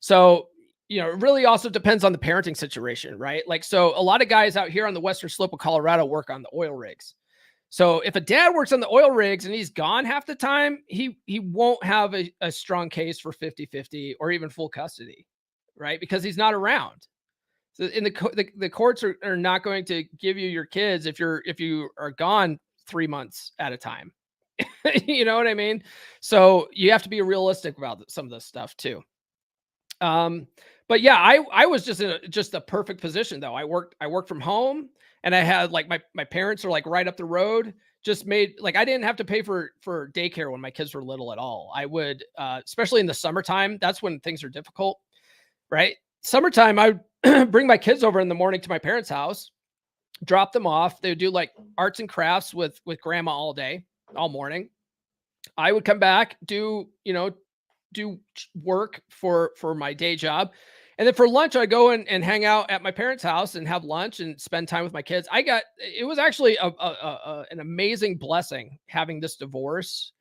Speaker 2: So, it really also depends on the parenting situation, right? Like, so a lot of guys out here on the western slope of Colorado work on the oil rigs. So if a dad works on the oil rigs and he's gone half the time, he won't have a strong case for 50-50 or even full custody, right? Because he's not around. So in the courts are not going to give you your kids if you are gone 3 months at a time. You know what I mean? So you have to be realistic about some of this stuff too. But yeah, I was just in just a perfect position though. I worked from home, and I had like my parents are like right up the road. Just made like I didn't have to pay for daycare when my kids were little at all. I would, especially in the summertime, that's when things are difficult, right? Summertime, I would bring my kids over in the morning to my parents' house, drop them off. They would do like arts and crafts with grandma all day, all morning. I would come back, do work for my day job. And then for lunch, I go and hang out at my parents' house and have lunch and spend time with my kids. It was actually an amazing blessing having this divorce,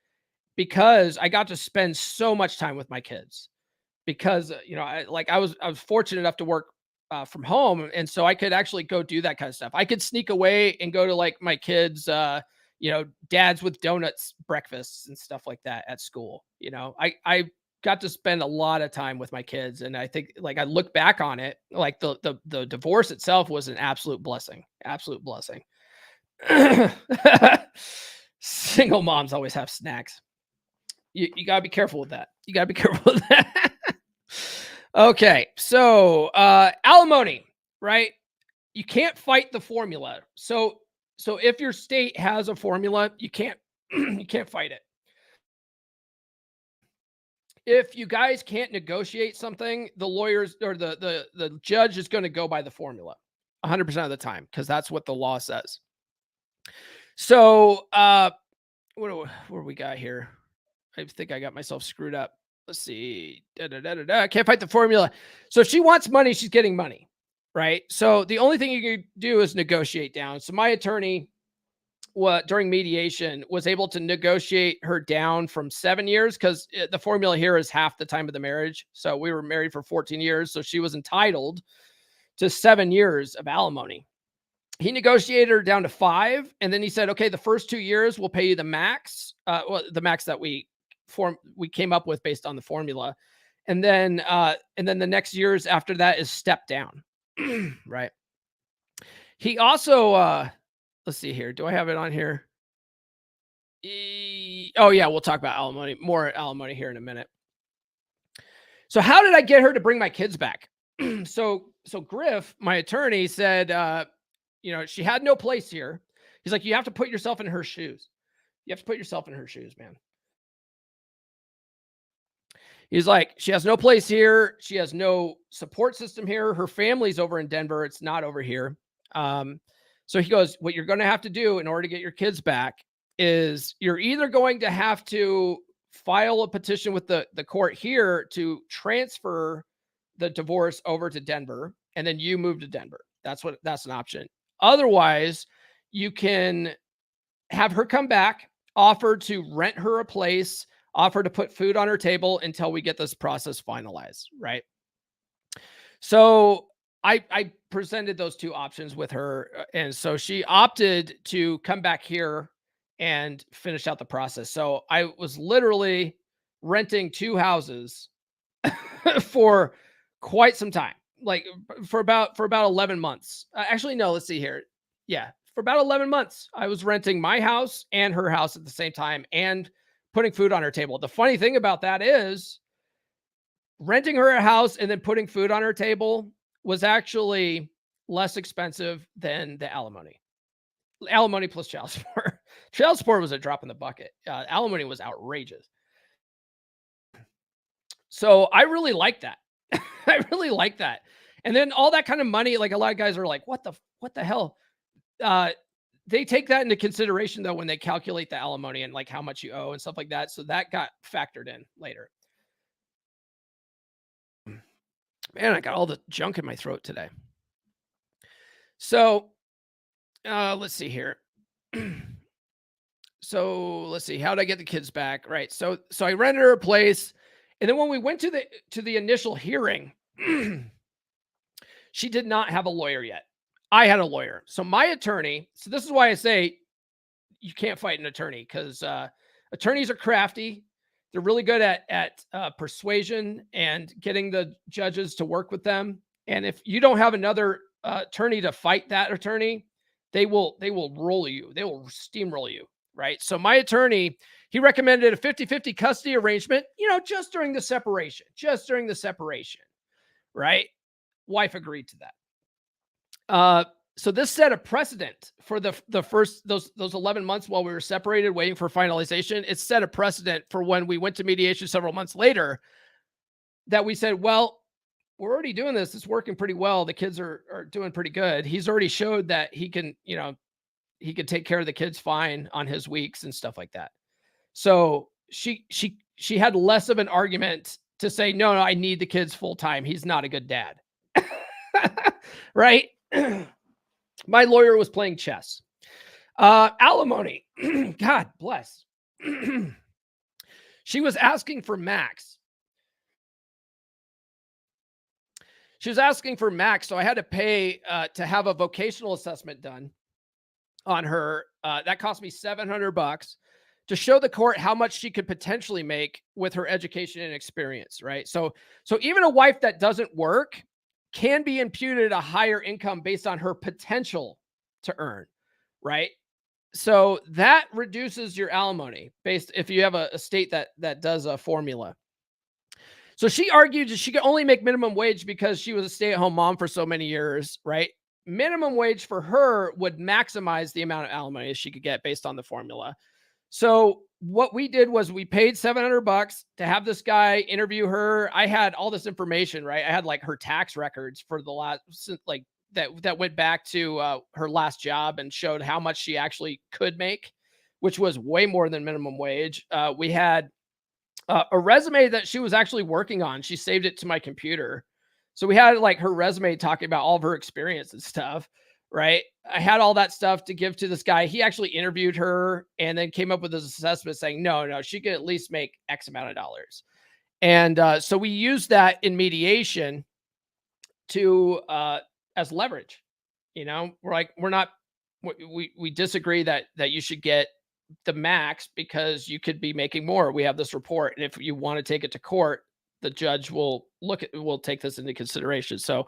Speaker 2: because I got to spend so much time with my kids, because, I was fortunate enough to work from home. And so I could actually go do that kind of stuff. I could sneak away and go to like my kids, dads with donuts breakfasts and stuff like that at school. I got to spend a lot of time with my kids. And I think like I look back on it, like the divorce itself was an absolute blessing. Single moms always have snacks. You gotta be careful with that. Okay. So, alimony, right? You can't fight the formula. So if your state has a formula, you can't fight it. If you guys can't negotiate something, the lawyers or the judge is going to go by the formula 100% of the time, because that's what the law says. So, what do we got here? I think I got myself screwed up. Let's see. Can't fight the formula. So if she wants money, she's getting money, right? So the only thing you can do is negotiate down. So my attorney, during mediation, was able to negotiate her down from 7 years, because the formula here is half the time of the marriage. So we were married for 14 years. So she was entitled to 7 years of alimony. He negotiated her down to 5. And then he said, okay, the first 2 years we'll pay you the max, the max that we came up with based on the formula. And then the next years after that is step down. Right. He also, let's see here. Do I have it on here? Oh yeah, we'll talk about alimony, more alimony here in a minute. So how did I get her to bring my kids back? So Griff, my attorney, said, she had no place here. He's like, you have to put yourself in her shoes. Man. He's like, she has no place here. She has no support system here. Her family's over in Denver. It's not over here. So he goes, what you're going to have to do in order to get your kids back is you're either going to have to file a petition with the court here to transfer the divorce over to Denver, and then you move to Denver. That's an option. Otherwise, you can have her come back, offer to rent her a place, offer to put food on her table until we get this process finalized, right? So I presented those two options with her, and so she opted to come back here and finish out the process. So I was literally renting 2 houses for quite some time, like for about 11 months. Actually, no, let's see here. Yeah, for about 11 months, I was renting my house and her house at the same time and putting food on her table. The funny thing about that is renting her a house and then putting food on her table was actually less expensive than the alimony. Alimony plus child support. Child support was a drop in the bucket. Alimony was outrageous. So I really like that. And then all that kind of money, like a lot of guys are like, what the hell? they take that into consideration though when they calculate the alimony and like how much you owe and stuff like that. So that got factored in later. Man, I got all the junk in my throat today. So let's see here. So let's see, how did I get the kids back? Right. So I rented her a place, and then when we went to the initial hearing, she did not have a lawyer yet. I had a lawyer. So my attorney. So this is why I say you can't fight an attorney, because attorneys are crafty. They're really good at persuasion and getting the judges to work with them. And if you don't have another attorney to fight that attorney, they will roll you. They will steamroll you. Right. So my attorney, he recommended a 50-50 custody arrangement, just during the separation, right? Wife agreed to that. So this set a precedent for the first, those 11 months while we were separated, waiting for finalization. It set a precedent for when we went to mediation several months later, that we said, well, we're already doing this. It's working pretty well. The kids are doing pretty good. He's already showed that he can, he could take care of the kids fine on his weeks and stuff like that. So she had less of an argument to say, no, I need the kids full time. He's not a good dad. Right. My lawyer was playing chess. Alimony. God bless. She was asking for max. So I had to pay to have a vocational assessment done on her. That cost me $700 to show the court how much she could potentially make with her education and experience, right? So even a wife that doesn't work can be imputed a higher income based on her potential to earn, right? So that reduces your alimony based if you have a state that does a formula. So she argued that she could only make minimum wage because she was a stay-at-home mom for so many years, right? Minimum wage for her would maximize the amount of alimony she could get based on the formula. So what we did was we paid $700 to have this guy interview her. I had all this information, right? I had like her tax records for the last, like that went back to her last job and showed how much she actually could make, which was way more than minimum wage. We had a resume that she was actually working on. She saved it to my computer. So we had like her resume talking about all of her experience and stuff, right? I had all that stuff to give to this guy. He actually interviewed her and then came up with his assessment saying, no, she could at least make X amount of dollars. And so we used that in mediation to as leverage. We disagree that you should get the max because you could be making more. We have this report, and if you want to take it to court, the judge will take this into consideration. So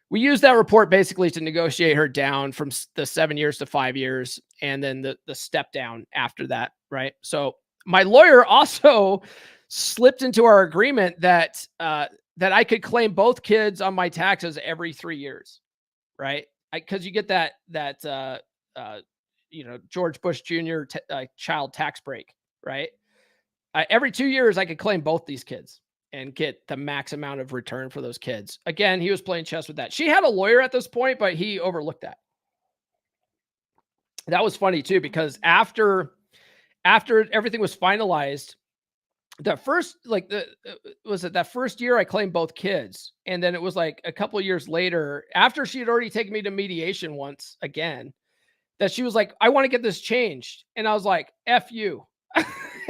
Speaker 2: we use that report basically to negotiate her down from the 7 years to 5 years, and then the step down after that, right? So my lawyer also slipped into our agreement that I could claim both kids on my taxes every 3 years, right? Because you get that George Bush Jr. Child tax break, right? Every 2 years, I could claim both these kids and get the max amount of return for those kids. Again, he was playing chess with that. She had a lawyer at this point, but he overlooked that. That was funny too, because after everything was finalized, that first year I claimed both kids. And then it was like a couple of years later, after she had already taken me to mediation once again, that she was like, I want to get this changed. And I was like, F you.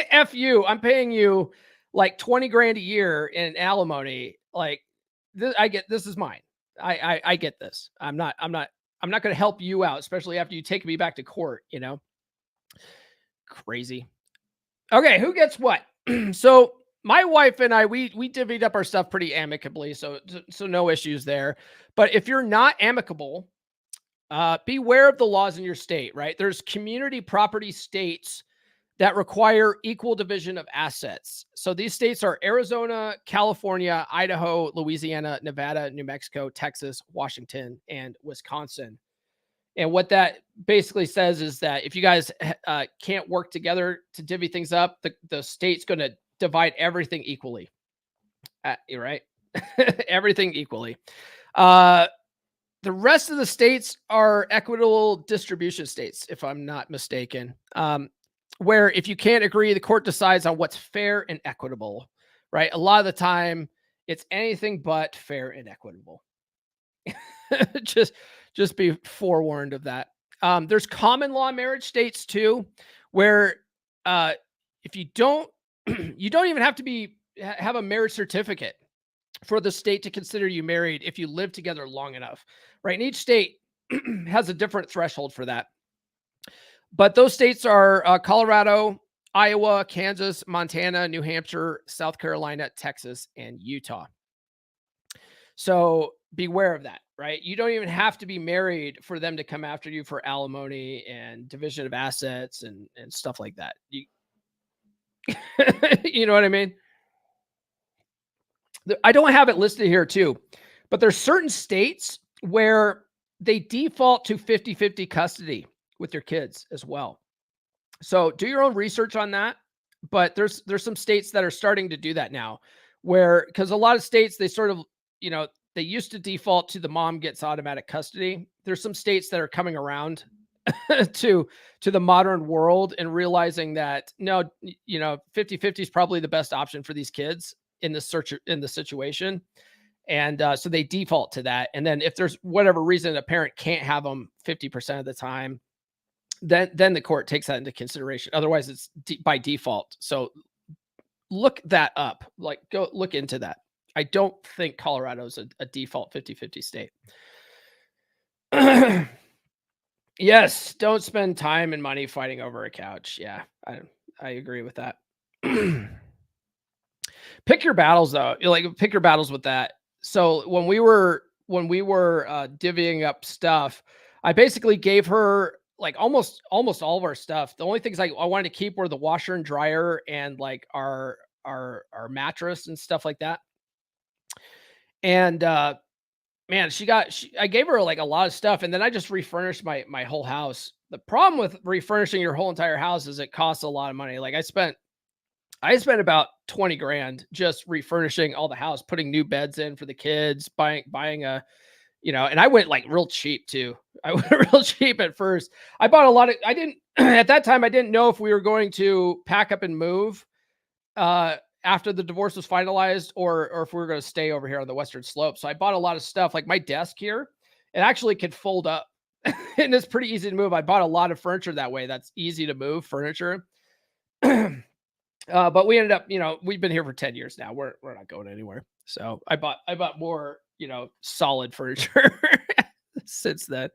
Speaker 2: F you. I'm paying you like 20 grand a year in alimony. Like this is mine. I get this. I'm not going to help you out, especially after you take me back to court, Crazy. Okay. Who gets what? So my wife and I, we divvied up our stuff pretty amicably. So no issues there. But if you're not amicable, beware of the laws in your state, right? There's community property states that require equal division of assets. So these states are Arizona, California, Idaho, Louisiana, Nevada, New Mexico, Texas, Washington, and Wisconsin. And what that basically says is that if you guys can't work together to divvy things up, the state's going to divide everything equally. Right? Everything equally. The rest of the states are equitable distribution states, if I'm not mistaken, where if you can't agree, the court decides on what's fair and equitable, right? A lot of the time, it's anything but fair and equitable. just, just be forewarned of that. There's common law marriage states too, where if you don't, you don't even have to have a marriage certificate for the state to consider you married if you live together long enough, right? And each state has a different threshold for that. But those states are Colorado, Iowa, Kansas, Montana, New Hampshire, South Carolina, Texas, and Utah. So beware of that, right? You don't even have to be married for them to come after you for alimony and division of assets and stuff like that. You know what I mean? I don't have it listed here too, but there's certain states where they default to 50-50 custody with their kids as well. So do your own research on that. But there's some states that are starting to do that now, where, because a lot of states, they sort of, they used to default to the mom gets automatic custody. There's some states that are coming around to the modern world and realizing that no, 50-50 is probably the best option for these kids in the situation. And so they default to that. And then if there's whatever reason a parent can't have them 50% of the time, then the court takes that into consideration. Otherwise, it's by default. So look that up. Like, go look into that. I don't think Colorado's a default 50-50 state. Yes, don't spend time and money fighting over a couch. Yeah, I agree with that. Pick your battles, though. Pick your battles with that. So when we were divvying up stuff, I basically gave her like almost all of our stuff. The only things I wanted to keep were the washer and dryer and like our mattress and stuff like that. And man, I gave her like a lot of stuff, and then I just refurnished my whole house. The problem with refurnishing your whole entire house is it costs a lot of money. Like I spent about 20 grand just refurnishing all the house, putting new beds in for the kids, buying a, and I went like real cheap too. I went real cheap at first. I bought a lot of, at that time, I didn't know if we were going to pack up and move after the divorce was finalized or if we were going to stay over here on the Western Slope. So I bought a lot of stuff, like my desk here, it actually could fold up and it's pretty easy to move. I bought a lot of furniture that way. That's easy to move furniture. But we ended up, we've been here for 10 years now. We're not going anywhere. So I bought more, solid furniture since then.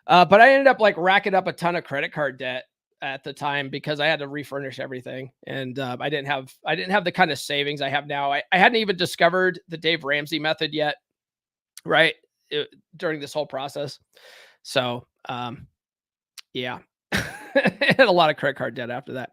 Speaker 2: But I ended up like racking up a ton of credit card debt at the time because I had to refurnish everything. And I didn't have the kind of savings I have now. I hadn't even discovered the Dave Ramsey method yet, right? During this whole process. So, yeah, I had a lot of credit card debt after that.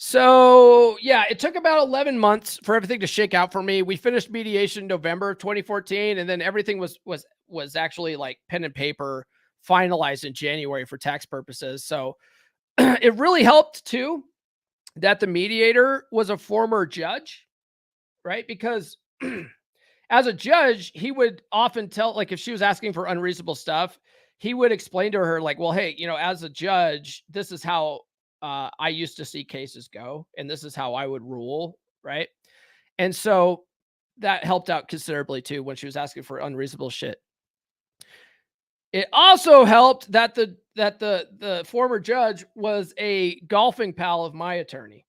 Speaker 2: So yeah, it took about 11 months for everything to shake out for me. We finished mediation in November of 2014. And then everything was actually like pen and paper finalized in January for tax purposes. So it really helped too that the mediator was a former judge, right? Because as a judge, he would often tell, like if she was asking for unreasonable stuff, he would explain to her like, well, hey, as a judge, this is how I used to see cases go, and this is how I would rule, right? And so that helped out considerably too when she was asking for unreasonable shit. It also helped that the former judge was a golfing pal of my attorney.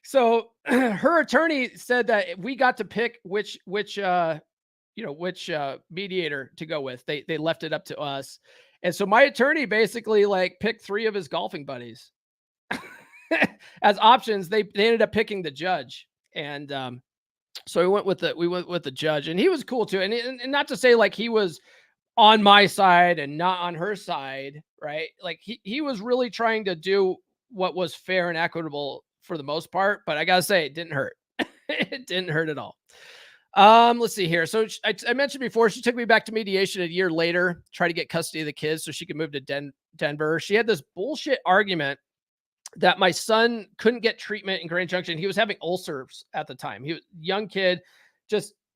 Speaker 2: So her attorney said that we got to pick which mediator to go with. They left it up to us. And so my attorney basically like picked 3 of his golfing buddies as options. They ended up picking the judge. And so we went with the judge, and he was cool too. And not to say like he was on my side and not on her side, right? Like he was really trying to do what was fair and equitable for the most part, but I gotta say it didn't hurt. It didn't hurt at all. Let's see here. So I mentioned before, she took me back to mediation a year later, try to get custody of the kids so she could move to Denver. She had this bullshit argument that my son couldn't get treatment in Grand Junction. He was having ulcers at the time. He was a young kid.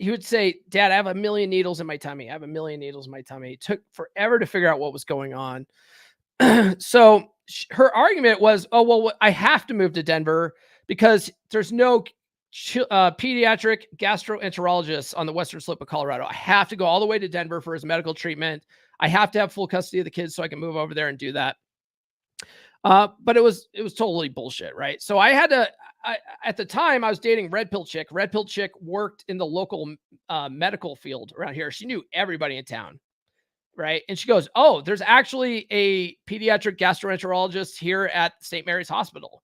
Speaker 2: he would say, Dad, I have a million needles in my tummy. I have a million needles in my tummy. It took forever to figure out what was going on. So her argument was, oh, well, I have to move to Denver because there's no pediatric gastroenterologist on the western slope of Colorado. I have to go all the way to Denver for his medical treatment. I have to have full custody of the kids so I can move over there and do that. But it was totally bullshit, right? So I had to, at the time I was dating Red Pill Chick. Red Pill Chick worked in the local medical field around here. She knew everybody in town, right? And she goes, oh, there's actually a pediatric gastroenterologist here at St. Mary's Hospital.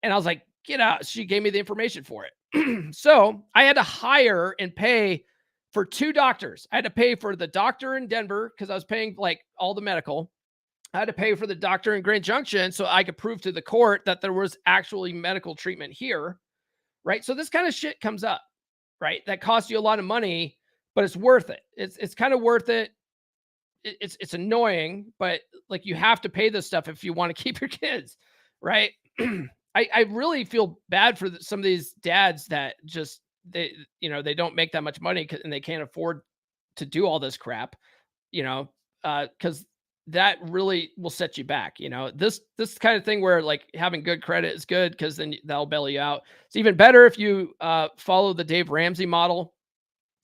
Speaker 2: And I was like, get out. She gave me the information for it. So I had to hire and pay for 2 doctors. I had to pay for the doctor in Denver because I was paying like all the medical. I had to pay for the doctor in Grand Junction so I could prove to the court that there was actually medical treatment here, right? So this kind of shit comes up, right? That costs you a lot of money, but it's worth it. It's kind of worth it. It's annoying, but like you have to pay this stuff if you want to keep your kids, right? I really feel bad for some of these dads that just they don't make that much money and they can't afford to do all this crap, because that really will set you back. This kind of thing where like having good credit is good because then that'll bail you out. It's even better if you follow the Dave Ramsey model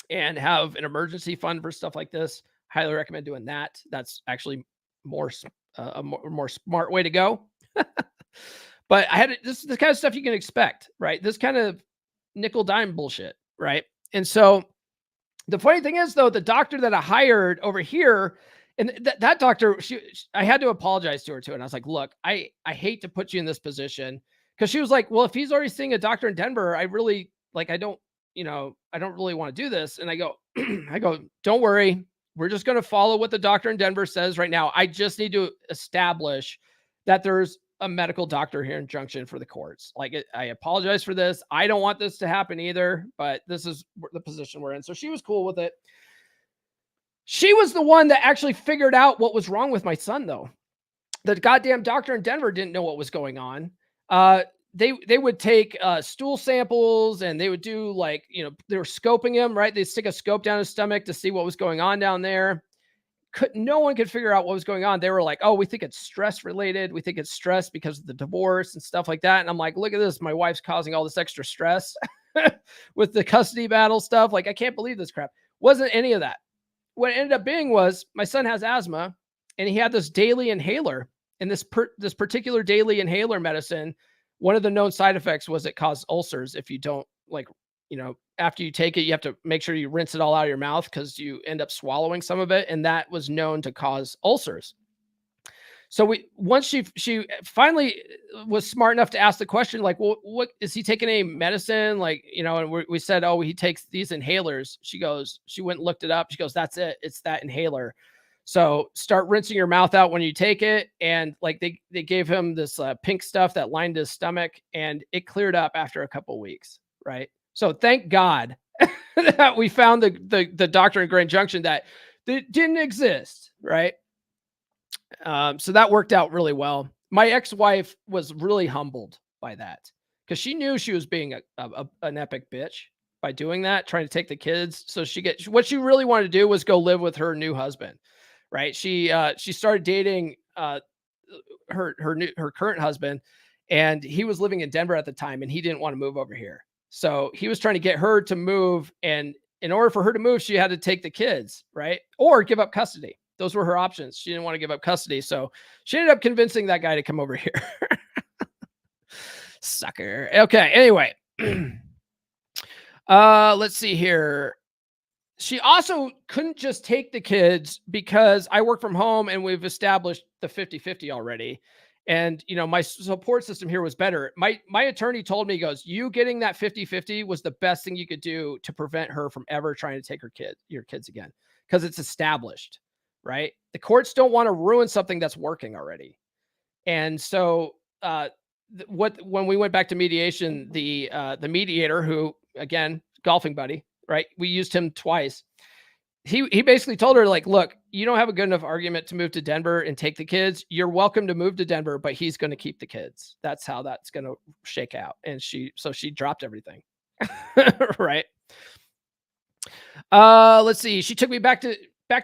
Speaker 2: and have an emergency fund for stuff like this. Highly recommend doing that. That's actually a more smart way to go. But this is the kind of stuff you can expect, right? This kind of nickel dime bullshit, right? And so the funny thing is, though, the doctor that I hired over here, and that doctor, I had to apologize to her too. And I was like, look, I hate to put you in this position, because she was like, well, if he's already seeing a doctor in Denver, I don't really want to do this. And I go, don't worry. We're just going to follow what the doctor in Denver says right now. I just need to establish that there's a medical doctor here in Junction for the courts. Like, I apologize for this. I don't want this to happen either, but this is the position we're in. So she was cool with it. She was the one that actually figured out what was wrong with my son, though. The goddamn doctor in Denver didn't know what was going on. They would take stool samples and they would do they were scoping him, right? They'd stick a scope down his stomach to see what was going on down there. No one could figure out what was going on. They were like, oh, we think it's stress related. We think it's stress because of the divorce and stuff like that. And I'm like, look at this. My wife's causing all this extra stress with the custody battle stuff. Like, I can't believe this crap. Wasn't any of that. What it ended up being was my son has asthma and he had this daily inhaler, and this particular daily inhaler medicine, one of the known side effects was it caused ulcers. If you don't after you take it, you have to make sure you rinse it all out of your mouth because you end up swallowing some of it. And that was known to cause ulcers. So once she finally was smart enough to ask the question, like, well, what is he taking any medicine? And we said, oh, he takes these inhalers. She went and looked it up. She goes, that's it. It's that inhaler. So start rinsing your mouth out when you take it. And they gave him this pink stuff that lined his stomach, and it cleared up after a couple of weeks. Right. So thank God that we found the doctor in Grand Junction that didn't exist. Right. So that worked out really well. My ex-wife was really humbled by that because she knew she was being an epic bitch by doing that, trying to take the kids. So what she really wanted to do was go live with her new husband. Right. She started dating her current husband, and he was living in Denver at the time, and he didn't want to move over here. So he was trying to get her to move. And in order for her to move, she had to take the kids, right? Or give up custody. Those were her options. She didn't want to give up custody. So she ended up convincing that guy to come over here. Sucker. Okay. Anyway, let's see here. She also couldn't just take the kids because I work from home and we've established the 50-50 already. And, my support system here was better. My attorney told me, he goes, you getting that 50-50 was the best thing you could do to prevent her from ever trying to take your kids again. Because it's established, right? The courts don't want to ruin something that's working already. And so when we went back to mediation, the mediator, who, again, golfing buddy, right? We used him twice. He basically told her, like, look, you don't have a good enough argument to move to Denver and take the kids. You're welcome to move to Denver, but he's going to keep the kids. That's how that's going to shake out. And she dropped everything. Right. Let's see. She took me back to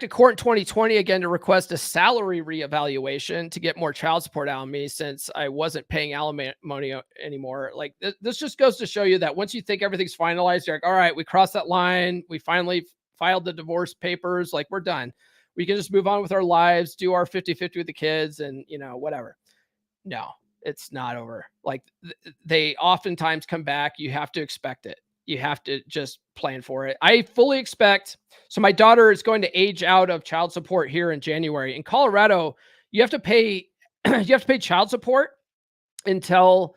Speaker 2: court in 2020 again to request a salary reevaluation to get more child support out of me since I wasn't paying alimony anymore. Like this just goes to show you that once you think everything's finalized, you're like, all right, we crossed that line. We finally filed the divorce papers. Like we're done. We can just move on with our lives, do our 50-50 with the kids and, whatever. No, it's not over. Like they oftentimes come back. You have to expect it. You have to just plan for it. I fully expect. So my daughter is going to age out of child support here in January. In Colorado, you have to pay child support until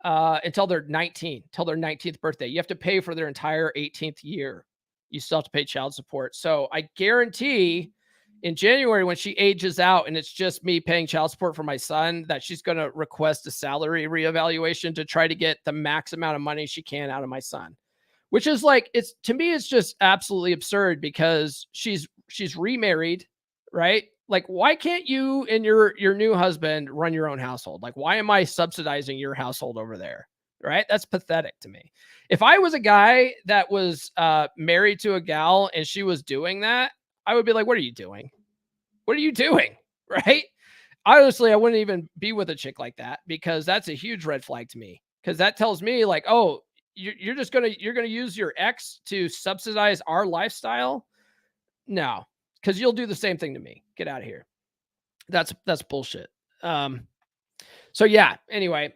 Speaker 2: they're 19, till their 19th birthday. You have to pay for their entire 18th year. You still have to pay child support. So I guarantee in January, when she ages out and it's just me paying child support for my son, that she's going to request a salary reevaluation to try to get the max amount of money she can out of my son, which is like, to me, it's just absolutely absurd because she's remarried, right? Like, why can't you and your new husband run your own household? Like, why am I subsidizing your household over there? Right? That's pathetic to me. If I was a guy that was married to a gal and she was doing that, I would be like, what are you doing? What are you doing? Right? Honestly, I wouldn't even be with a chick like that because that's a huge red flag to me. Because that tells me like, oh, you're gonna use your ex to subsidize our lifestyle. No, because you'll do the same thing to me. Get out of here. That's bullshit. So yeah, anyway,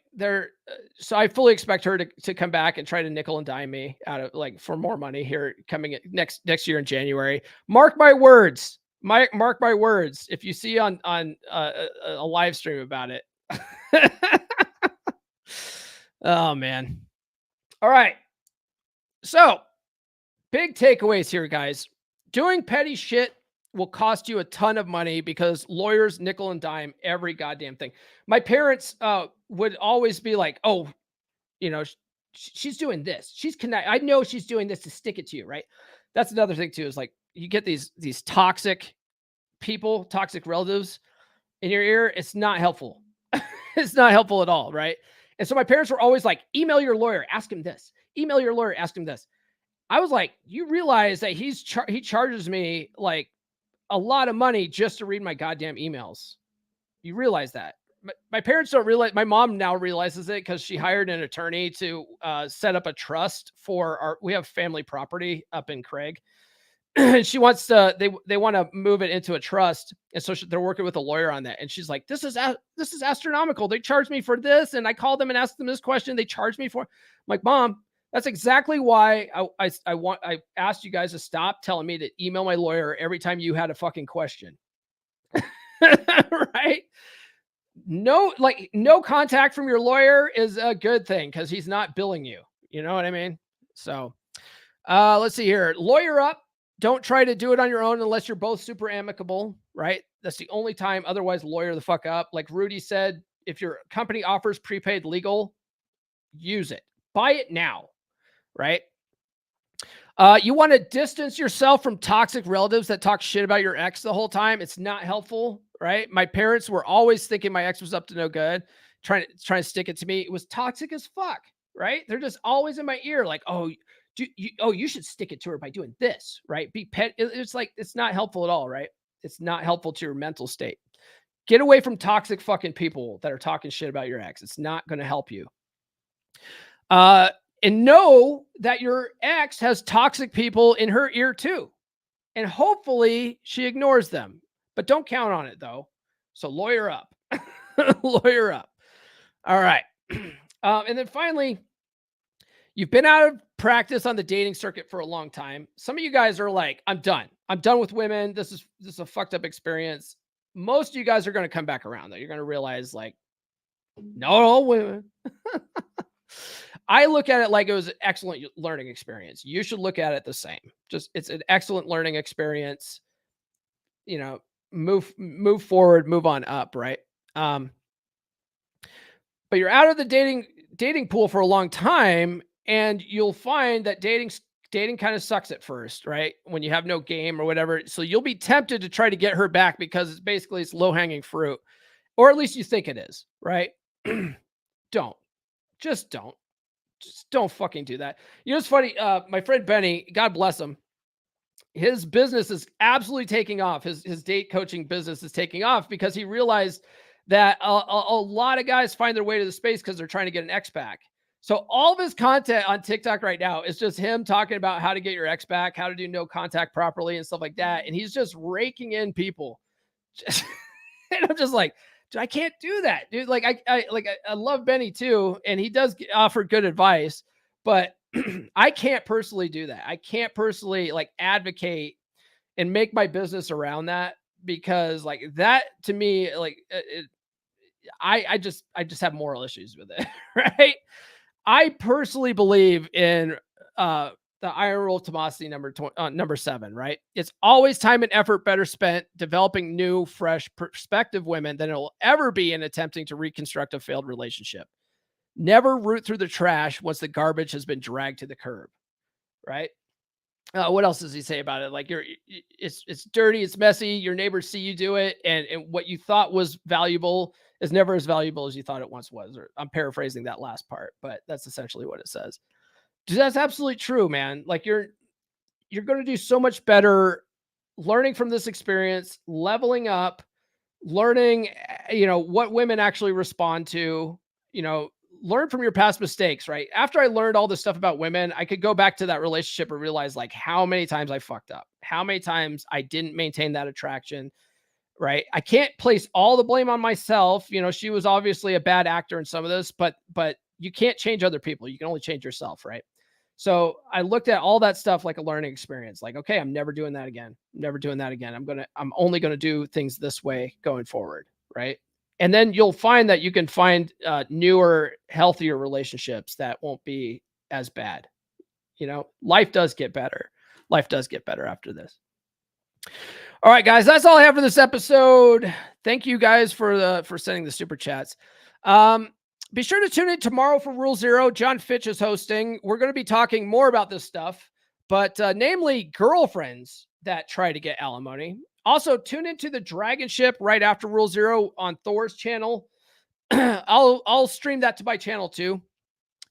Speaker 2: so I fully expect her to come back and try to nickel and dime me out of like for more money here coming next year in January. Mark my words. Mark my words. If you see on a live stream about it. Oh man. All right. So big takeaways here, guys. Doing petty shit will cost you a ton of money because lawyers nickel and dime every goddamn thing. My parents would always be like, oh, she's doing this. I know she's doing this to stick it to you, right? That's another thing too, is like you get these toxic people, toxic relatives in your ear. It's not helpful. It's not helpful at all, right? And so my parents were always like, email your lawyer, ask him this. Email your lawyer, ask him this. I was like, you realize that he charges me like a lot of money just to read my goddamn emails. You realize that. My parents don't realize. My mom now realizes it because she hired an attorney to set up a trust for we have family property up in Craig. She wants to, they want to move it into a trust. And so they're working with a lawyer on that. And she's like, this is astronomical. They charge me for this. And I called them and asked them this question. They charge me for, I'm like, Mom, that's exactly why I asked you guys to stop telling me to email my lawyer every time you had a fucking question. Right? No contact from your lawyer is a good thing because he's not billing you. You know what I mean? So let's see here. Lawyer up. Don't try to do it on your own unless you're both super amicable, right? That's the only time. Otherwise, lawyer the fuck up. Like Rudy said, if your company offers prepaid legal, use it. Buy it now, right? You want to distance yourself from toxic relatives that talk shit about your ex the whole time. It's not helpful, right? My parents were always thinking my ex was up to no good, trying to stick it to me. It was toxic as fuck, right? They're just always in my ear, like, oh, you should stick it to her by doing this, right? It's like, it's not helpful at all, right? It's not helpful to your mental state. Get away from toxic fucking people that are talking shit about your ex. It's not going to help you. And know that your ex has toxic people in her ear too. And hopefully she ignores them, but don't count on it though. So lawyer up, lawyer up. All right. And then finally, you've been out of practice on the dating circuit for a long time. Some of you guys are like, I'm done with women. This is a fucked up experience. Most of you guys are going to come back around though. You're going to realize like, not all women. I look at it like it was an excellent learning experience. You should look at it the same. It's an excellent learning experience. Move forward, move on up, right? But you're out of the dating pool for a long time, and you'll find that dating kind of sucks at first, right? When you have no game or whatever. So you'll be tempted to try to get her back because it's low-hanging fruit, or at least you think it is, right? Just don't fucking do that. It's funny. My friend Benny, God bless him. his business is absolutely taking off. His date coaching business is taking off because he realized that a lot of guys find their way to the space because they're trying to get an X back. So all of his content on TikTok right now is just him talking about how to get your X back, how to do no contact properly and stuff like that. And he's just raking in people. And I'm just like, dude, I can't do that, dude. Like I love Benny too, and he does offer good advice, but I can't personally do that. I can't personally like advocate and make my business around that because like that to me, like I just have moral issues with it, right? I personally believe in the iron rule of Tomasi number 7, right? It's always time and effort better spent developing new, fresh, perspective women than it will ever be in attempting to reconstruct a failed relationship. Never root through the trash once the garbage has been dragged to the curb, right? What else does he say about it? Like it's dirty, it's messy. Your neighbors see you do it, and what you thought was valuable is never as valuable as you thought it once was. Or I'm paraphrasing that last part, but that's essentially what it says. That's absolutely true, man. Like you're going to do so much better learning from this experience, leveling up, learning, what women actually respond to, learn from your past mistakes, right? After I learned all this stuff about women, I could go back to that relationship and realize like how many times I fucked up, how many times I didn't maintain that attraction, right? I can't place all the blame on myself. She was obviously a bad actor in some of this, but you can't change other people. You can only change yourself, right? So I looked at all that stuff like a learning experience. Like, okay, I'm never doing that again. Never doing that again. I'm only going to do things this way going forward, right? And then you'll find that you can find newer, healthier relationships that won't be as bad. Life does get better. Life does get better after this. All right, guys, that's all I have for this episode. Thank you guys for sending the super chats. Be sure to tune in tomorrow for Rule Zero. John Fitch is hosting. We're going to be talking more about this stuff, but namely girlfriends that try to get alimony. Also, tune into the Dragon Ship right after Rule Zero on Thor's channel. I'll stream that to my channel too,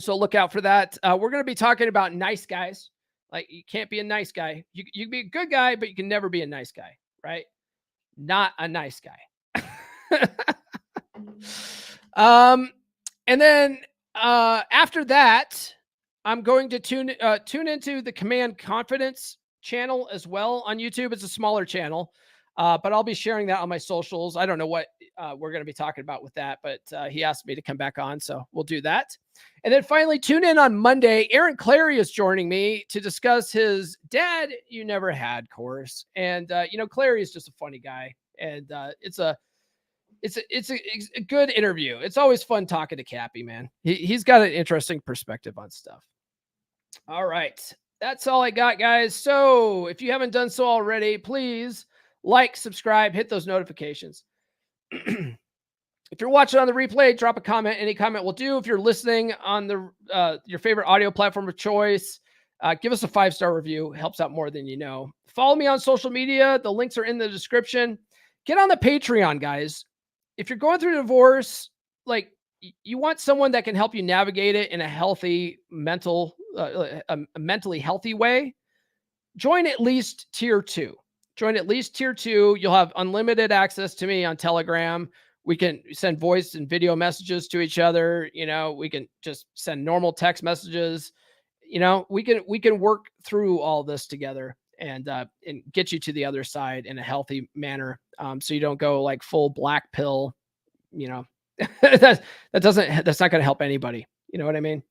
Speaker 2: so look out for that. We're going to be talking about nice guys. Like you can't be a nice guy. You can be a good guy, but you can never be a nice guy, right? Not a nice guy. And then after that, I'm going to tune into the Command Confidence channel as well on YouTube. It's a smaller channel, but I'll be sharing that on my socials. I don't know what we're going to be talking about with that, but he asked me to come back on, so we'll do that. And then finally, tune in on Monday. Aaron Clary is joining me to discuss his Dad You Never Had course. And, Clary is just a funny guy, and it's a good interview. It's always fun talking to Cappy, man. He's got an interesting perspective on stuff. All right. That's all I got, guys. So if you haven't done so already, please like, subscribe, hit those notifications. If you're watching on the replay, drop a comment. Any comment will do. If you're listening on your favorite audio platform of choice, give us a 5-star review. It helps out more than you know. Follow me on social media. The links are in the description. Get on the Patreon, guys. If you're going through a divorce, like you want someone that can help you navigate it in a healthy a mentally healthy way, join at least tier 2. Join at least tier 2. You'll have unlimited access to me on Telegram. We can send voice and video messages to each other. We can just send normal text messages. We can work through all this together and get you to the other side in a healthy manner. So you don't go like full black pill, that's not going to help anybody. You know what I mean?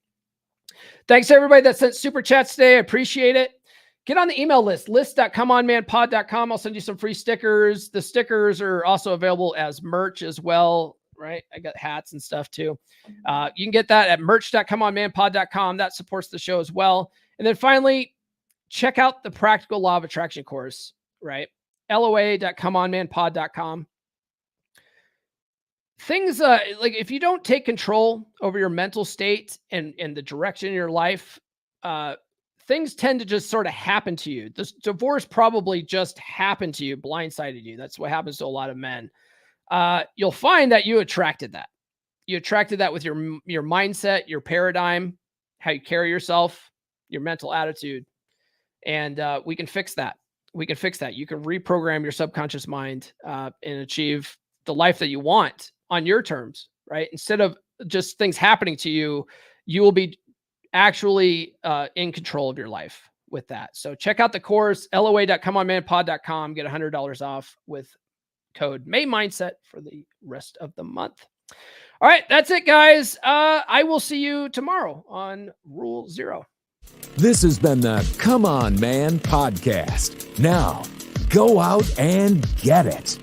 Speaker 2: Thanks to everybody that sent super chats today. I appreciate it. Get on the email list.comeonmanpod.com. I'll send you some free stickers. The stickers are also available as merch as well, right? I got hats and stuff too. You can get that at merch.comeonmanpod.com. That supports the show as well. And then finally, check out the Practical Law of Attraction course, right? LOA.comeonmanpod.com. Things like if you don't take control over your mental state and the direction in your life, things tend to just sort of happen to you. This divorce probably just happened to you, blindsided you. That's what happens to a lot of men. You'll find that you attracted that. You attracted that with your mindset, your paradigm, how you carry yourself, your mental attitude. And we can fix that. we can fix that. You can reprogram your subconscious mind and achieve the life that you want on your terms, right? Instead of just things happening to you, you will be actually in control of your life with that. So check out the course, loa.comeonmanpod.com. Get $100 off with code MayMindset for the rest of the month. All right, that's it, guys. I will see you tomorrow on Rule 0.
Speaker 3: This has been the Come On Man podcast. Now, go out and get it.